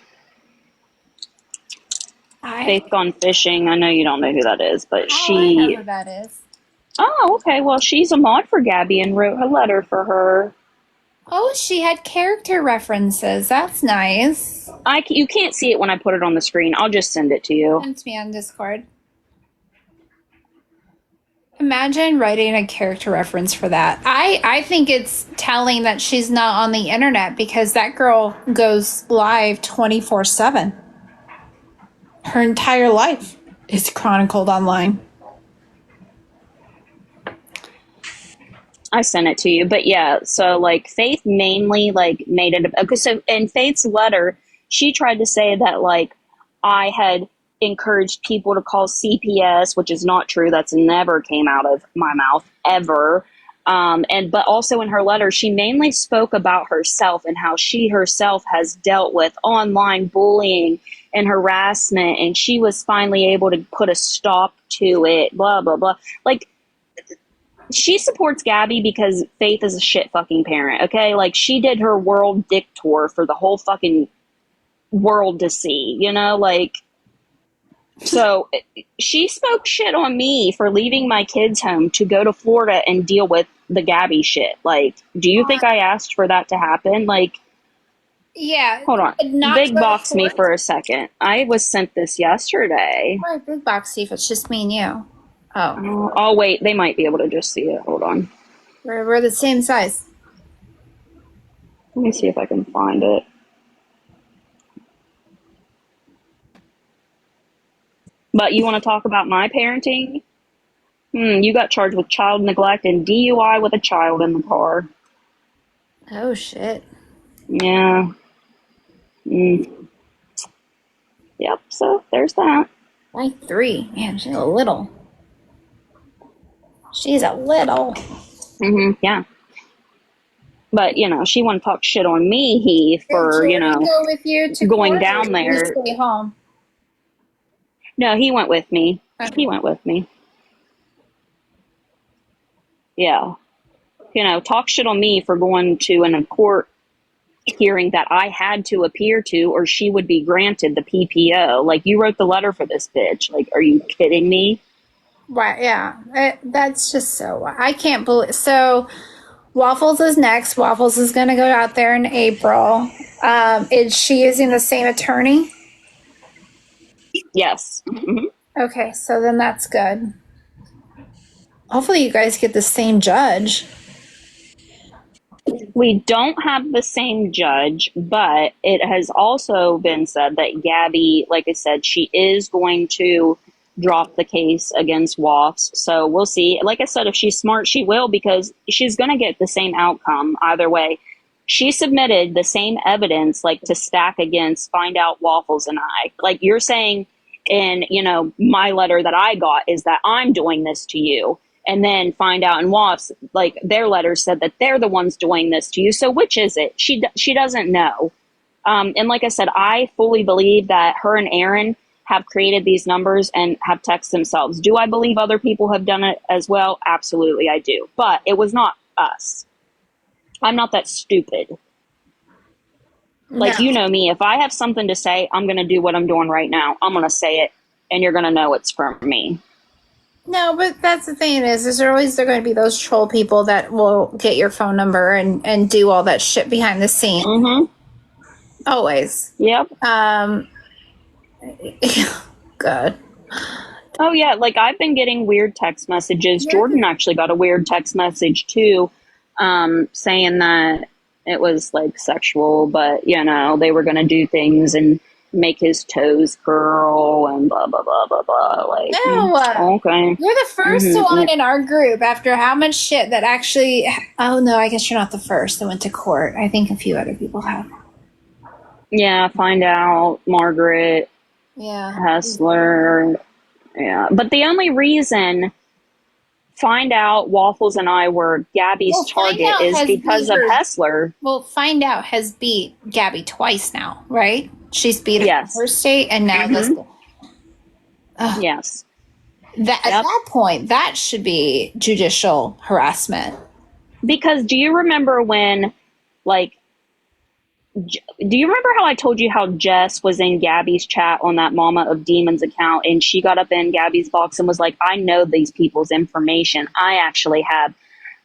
Faith Gone Fishing. I know you don't know who that is, but I know who that is. Oh, okay. Well, she's a mod for Gabby and wrote a letter for her. Oh, she had character references. That's nice. You can't see it when I put it on the screen. I'll just send it to you. Send to me on Discord. Imagine writing a character reference for that. I think it's telling that she's not on the internet because that girl goes live 24/7. Her entire life is chronicled online. I sent it to you, but yeah, so like Faith mainly like made it okay. So in Faith's letter, she tried to say that like I had encouraged people to call CPS, which is not true. That's never came out of my mouth ever. But also in her letter, she mainly spoke about herself and how she herself has dealt with online bullying and harassment, and she was finally able to put a stop to it. Blah blah blah. Like, she supports Gabby because Faith is a shit fucking parent, okay? Like, she did her world dick tour for the whole fucking world to see, you know? Like, so she spoke shit on me for leaving my kids home to go to Florida and deal with the Gabby shit. Like, do you think I asked for that to happen? Like, Yeah. Hold on. Not Big go to box me court. for a second. I was sent this yesterday. Why big box see if it's just me and you? Oh, Oh, wait. They might be able to just see it. Hold on. we're the same size. Let me see if I can find it. But you want to talk about my parenting? You got charged with child neglect and DUI with a child in the car. Oh shit. Yeah. Yep, so there's that. Why 3? Man, she's a little. She's a little. Yeah. But, she want to talk shit on me for, Did Jordan go with you to going court, down or did there. he stay home? No, he went with me. Okay. He went with me. Yeah. Talk shit on me for going to a court hearing that I had to appear to, or she would be granted the PPO. Like, you wrote the letter for this bitch. Like, are you kidding me? Right, yeah. That's just so... I can't believe... So, Waffles is next. Waffles is going to go out there in April. Is she using the same attorney? Yes. Okay, so then that's good. Hopefully you guys get the same judge. We don't have the same judge, but it has also been said that Gabby, like I said, she is going to drop the case against Woffs. So we'll see. Like I said, if she's smart, she will, because she's going to get the same outcome either way. She submitted the same evidence, like, to stack against Find Out, Waffles, and I. Like you're saying in, my letter that I got is that I'm doing this to you. And then Find Out and Woffs, like, their letter said that they're the ones doing this to you. So which is it? She doesn't know. And like I said, I fully believe that her and Aaron have created these numbers and have texted themselves. Do I believe other people have done it as well? Absolutely, I do. But it was not us. I'm not that stupid. Like, No. you know me. If I have something to say, I'm going to do what I'm doing right now. I'm going to say it, and you're going to know it's from me. No, but that's the thing is there going to be those troll people that will get your phone number and do all that shit behind the scene. Mm-hmm. Always. Yep. Good. Oh, yeah. Like, I've been getting weird text messages. Yeah. Jordan actually got a weird text message, too, saying that it was, like, sexual, but, they were going to do things and make his toes curl and blah, blah, blah, blah, blah. Like, No. okay. You're the first one in our group after how much shit that actually... Oh, no, I guess you're not the first that went to court. I think a few other people have. Yeah, Find Out, Margaret, Yeah. Hessler. Yeah. But the only reason Find Out, Waffles, and I were Gabby's Find target Out is has because beat of her. Hessler. Well, Find Out has beat Gabby twice now, right? She's beat her Yes. in her state, and now this... Yes. At that point, that should be judicial harassment. Because do you remember when, like, do you remember how I told you how Jess was in Gabby's chat on that Mama of Demons account, and she got up in Gabby's box and was like, I know these people's information. I actually have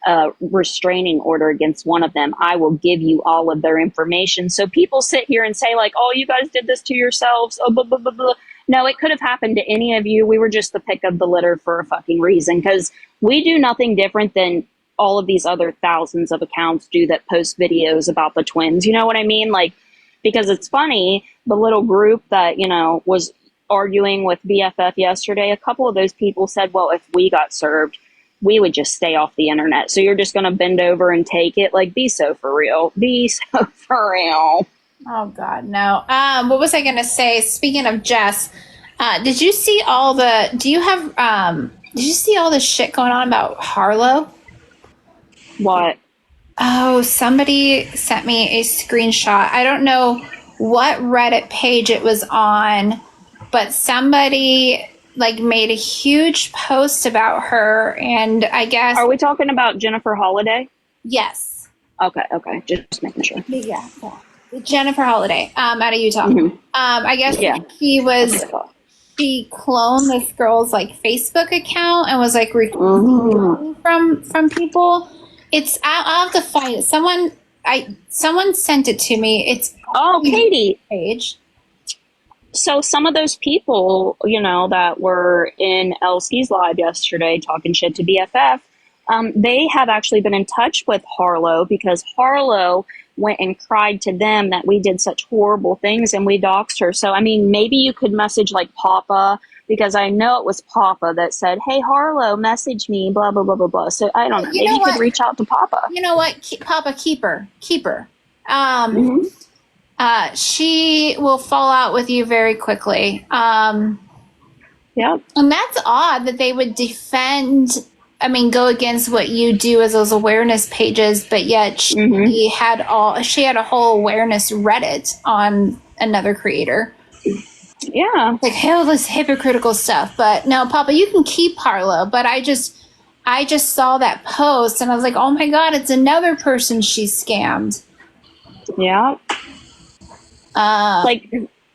a restraining order against one of them. I will give you all of their information. So people sit here and say, like, oh, you guys did this to yourselves. Oh, blah, blah, blah, blah. No, it could have happened to any of you. We were just the pick of the litter for a fucking reason, because we do nothing different than all of these other thousands of accounts do that post videos about the twins. You know what I mean? Like, because it's funny, the little group that, was arguing with BFF yesterday, a couple of those people said, well, if we got served, we would just stay off the internet. So you're just going to bend over and take it? Like, be so for real. Be so for real. Oh, God, no. What was I going to say? Speaking of Jess, did you see all the... did you see all the shit going on about Harlow? What? Oh, somebody sent me a screenshot. I don't know what Reddit page it was on, but somebody made a huge post about her, and I guess... Are we talking about Jennifer Holiday? Yes. Okay. Just making sure. Yeah. Jennifer Holiday, out of Utah. I guess she cloned this girl's Facebook account and was recruiting from people. I'll have to find it. Someone someone sent it to me. It's Oh, Katie. page. So some of those people, that were in Elsie's live yesterday talking shit to BFF, they have actually been in touch with Harlow because Harlow went and cried to them that we did such horrible things and we doxed her. So, I mean, maybe you could message like Papa, because I know it was Papa that said, hey, Harlow, message me, blah, blah, blah, blah, blah. So I don't know. Maybe you could reach out to Papa. You know what? Papa, keep her. She will fall out with you very quickly. Yep. And that's odd that they would go against what you do as those awareness pages, but yet she had a whole awareness Reddit on another creator. Yeah. Like all this hypocritical stuff. But no, Papa, you can keep Harlow, but I just saw that post and I was like, oh my God, it's another person she scammed. Yeah.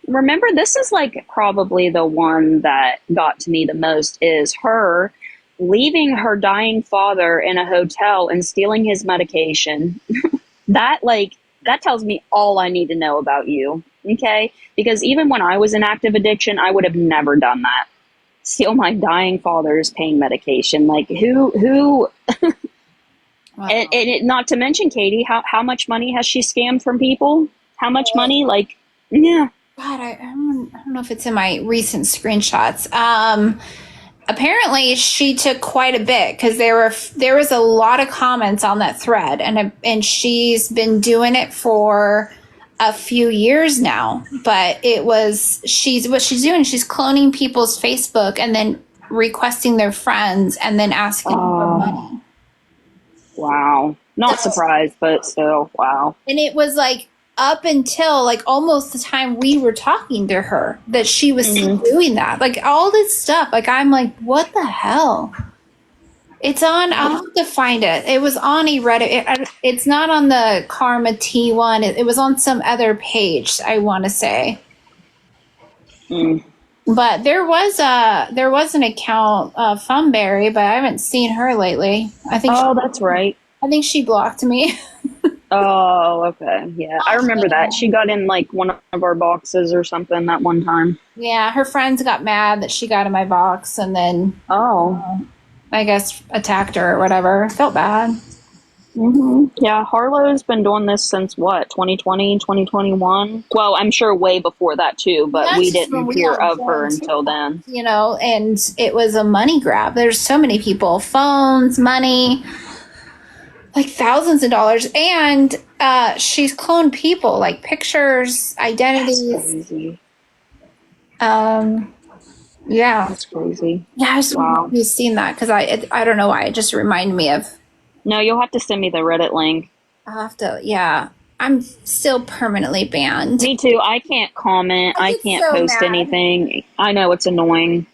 Remember, this is like probably the one that got to me the most, is her leaving her dying father in a hotel and stealing his medication. that tells me all I need to know about you. Okay. Because even when I was in active addiction, I would have never done that. Steal my dying father's pain medication. Like who, wow. and not to mention, Katie, how much money has she scammed from people? How much money? Like, yeah. God, I don't know if it's in my recent screenshots. Apparently she took quite a bit because there was a lot of comments on that thread, and she's been doing it for a few years now. But what she's doing, she's cloning people's Facebook and then requesting their friends and then asking for money. Wow. Not surprised, but still, wow. And it was like up until like almost the time we were talking to her that she was doing that. Like all this stuff. Like I'm like, what the hell? It's on, I'll have to find it. It was on a Reddit. It's not on the Karma T one. It was on some other page, I want to say. But there was an account, Funberry, but I haven't seen her lately. I think. Oh, that's right. I think she blocked me. Oh, okay. Yeah, I remember that. She got in like one of our boxes or something that one time. Yeah, her friends got mad that she got in my box and then, I guess, attacked her or whatever. Felt bad. Yeah, Harlow's been doing this since what, 2020, 2021? Well, I'm sure way before that too, but we didn't hear of her until then. You know, and it was a money grab. There's so many people, phones, money, like thousands of dollars. And she's cloned people, like pictures, identities. That's crazy. Yeah. That's crazy. Yeah, I just you've seen that because I don't know why. It just reminded me of. No, you'll have to send me the Reddit link. I'll have to, yeah. I'm still permanently banned. Me too. I can't comment. I can't post anything. I know, it's annoying.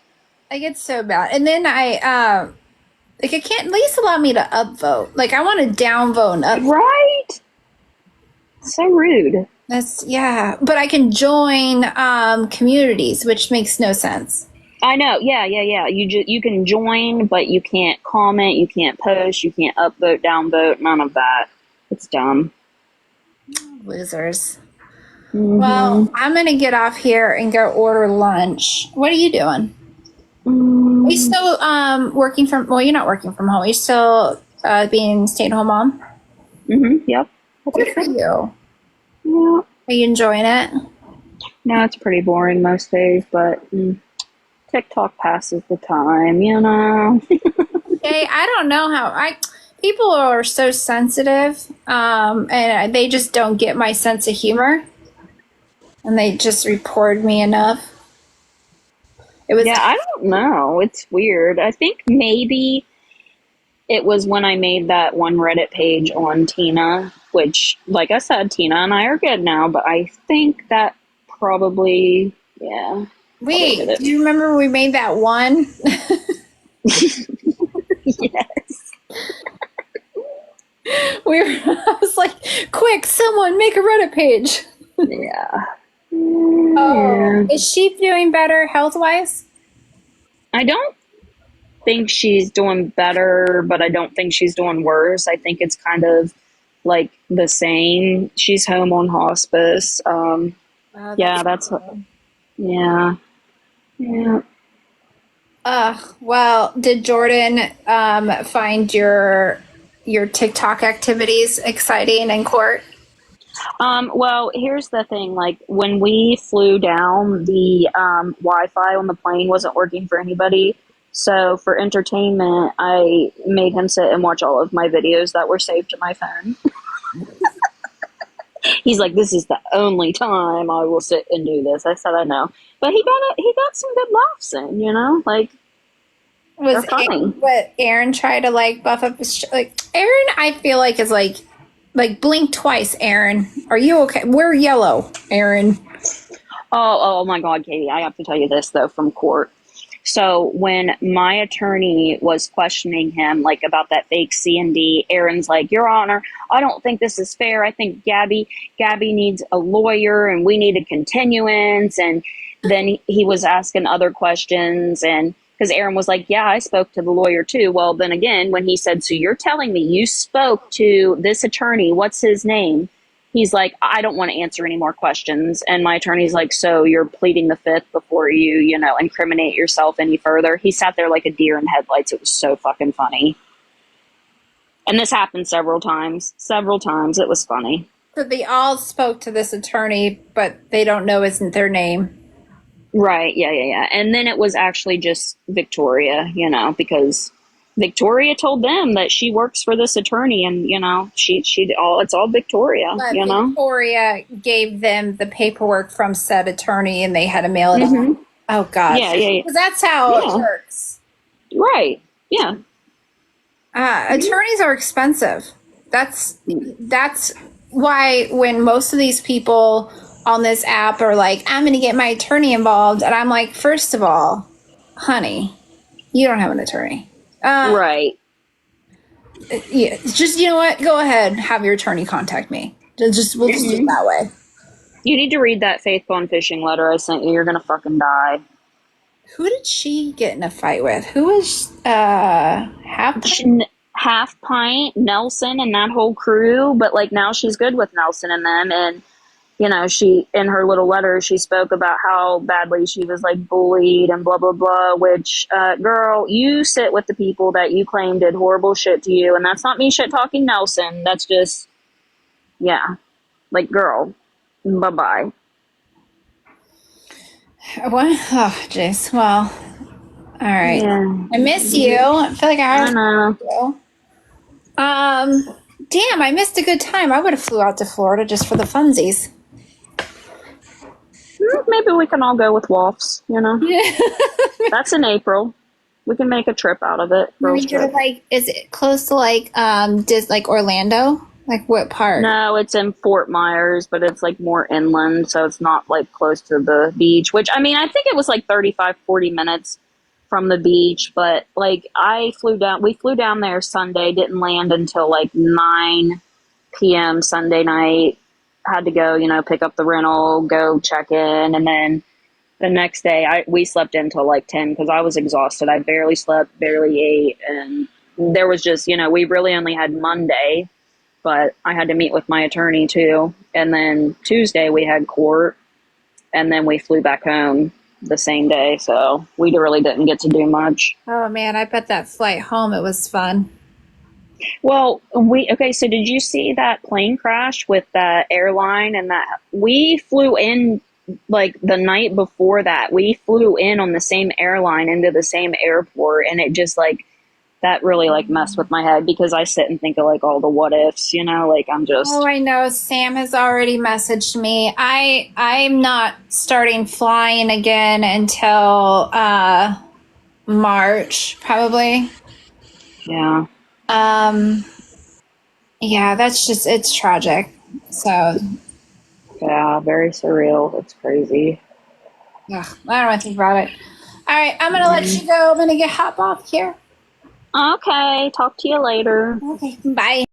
I get so bad. And then it can't at least allow me to upvote. Like, I want to downvote and upvote. Right? So rude. Yeah. But I can join communities, which makes no sense. I know. Yeah. You can join, but you can't comment, you can't post, you can't upvote, downvote, none of that. It's dumb. Losers. Well, I'm going to get off here and go order lunch. What are you doing? Are you still working from, well, you're not working from home. Are you still being stay-at-home mom? Yep. Good for you. Yeah. Are you enjoying it? No, it's pretty boring most days, but TikTok passes the time, you know. Hey, I don't know how people are so sensitive, and they just don't get my sense of humor, and they just report me enough. I don't know. It's weird. I think maybe it was when I made that one Reddit page on Tina, which, like I said, Tina and I are good now, but I think that probably, yeah. Wait, do you remember we made that one? Yes. I was like, quick, someone make a Reddit page. Yeah. Oh, is she doing better health-wise? I don't think she's doing better, but I don't think she's doing worse. I think it's kind of like the same. She's home on hospice. Oh, Yeah, that's that's yeah. Yeah. well, did Jordan find your TikTok activities exciting in court? Well, here's the thing. Like when we flew down, the Wi-Fi on the plane wasn't working for anybody. So for entertainment, I made him sit and watch all of my videos that were saved to my phone. He's like, "This is the only time I will sit and do this." I said, "I know," but he got some good laughs in. Like they're Was funny. what Aaron tried to like buff up his like Aaron? I feel like is like blink twice. Aaron, are you okay? We're yellow, Aaron. Oh my God, Katie, I have to tell you this though from court. So when my attorney was questioning him like about that fake C&D, Aaron's like, "Your Honor, I don't think this is fair. I think Gabby needs a lawyer and we need a continuance." And then he was asking other questions, and because Aaron was like, "Yeah, I spoke to the lawyer too." Well, then again, when he said, "So you're telling me you spoke to this attorney, what's his name?" He's like, "I don't want to answer any more questions." And my attorney's like, "So you're pleading the fifth before you incriminate yourself any further?" He sat there like a deer in headlights. It was so fucking funny. And this happened several times. Several times. It was funny. So they all spoke to this attorney, but they don't know isn't their name. Right. Yeah. And then it was actually just Victoria, because Victoria told them that she works for this attorney, and it's all Victoria. But Victoria gave them the paperwork from said attorney, and they had to mail it. Mm-hmm. Oh God! Yeah. Because that's how it works. Right. Yeah. Attorneys are expensive. That's why when most of these people on this app are like, "I'm going to get my attorney involved," and I'm like, first of all, honey, you don't have an attorney. Right. Yeah, just you know what? Go ahead, have your attorney contact me. We'll just do it that way. You need to read that Faith Bone fishing letter I sent you. You're gonna fucking die. Who did she get in a fight with? Who was Half Pint, Nelson, and that whole crew? But like now she's good with Nelson and them, and she, in her little letter, she spoke about how badly she was like bullied and blah, blah, blah, which, girl, you sit with the people that you claim did horrible shit to you. And that's not me shit talking Nelson. That's just, yeah, like, girl, bye-bye. what? Oh, jeez. Well, all right. Yeah. I miss you. I feel like I know. Damn, I missed a good time. I would have flew out to Florida just for the funsies. Maybe we can all go with WAFs, That's in April. We can make a trip out of it. Is it close to like Orlando? Like what part? No, it's in Fort Myers, but it's like more inland, so it's not like close to the beach, which I think it was like 40 minutes from the beach, but like we flew down there Sunday, didn't land until like 9 p.m. Sunday night. Had to go, pick up the rental, go check in, and then the next day we slept in till like 10 because I was exhausted. I barely slept, barely ate, and there was just, we really only had Monday, but I had to meet with my attorney too. And then Tuesday we had court, and then we flew back home the same day, so we really didn't get to do much. Oh man, I bet that flight home, it was fun. Well, so did you see that plane crash with the airline? And that we flew in like the night before that. We flew in on the same airline into the same airport, and it just like that really like messed with my head because I sit and think of like all the what ifs, like I'm just. Oh, I know. Sam has already messaged me. I'm not starting flying again until March, probably. Yeah. Yeah, it's tragic. So. Yeah, very surreal. It's crazy. Ugh, I don't want to think about it. All right, I'm going to let you go. I'm going to hop off here. Okay, talk to you later. Okay, bye.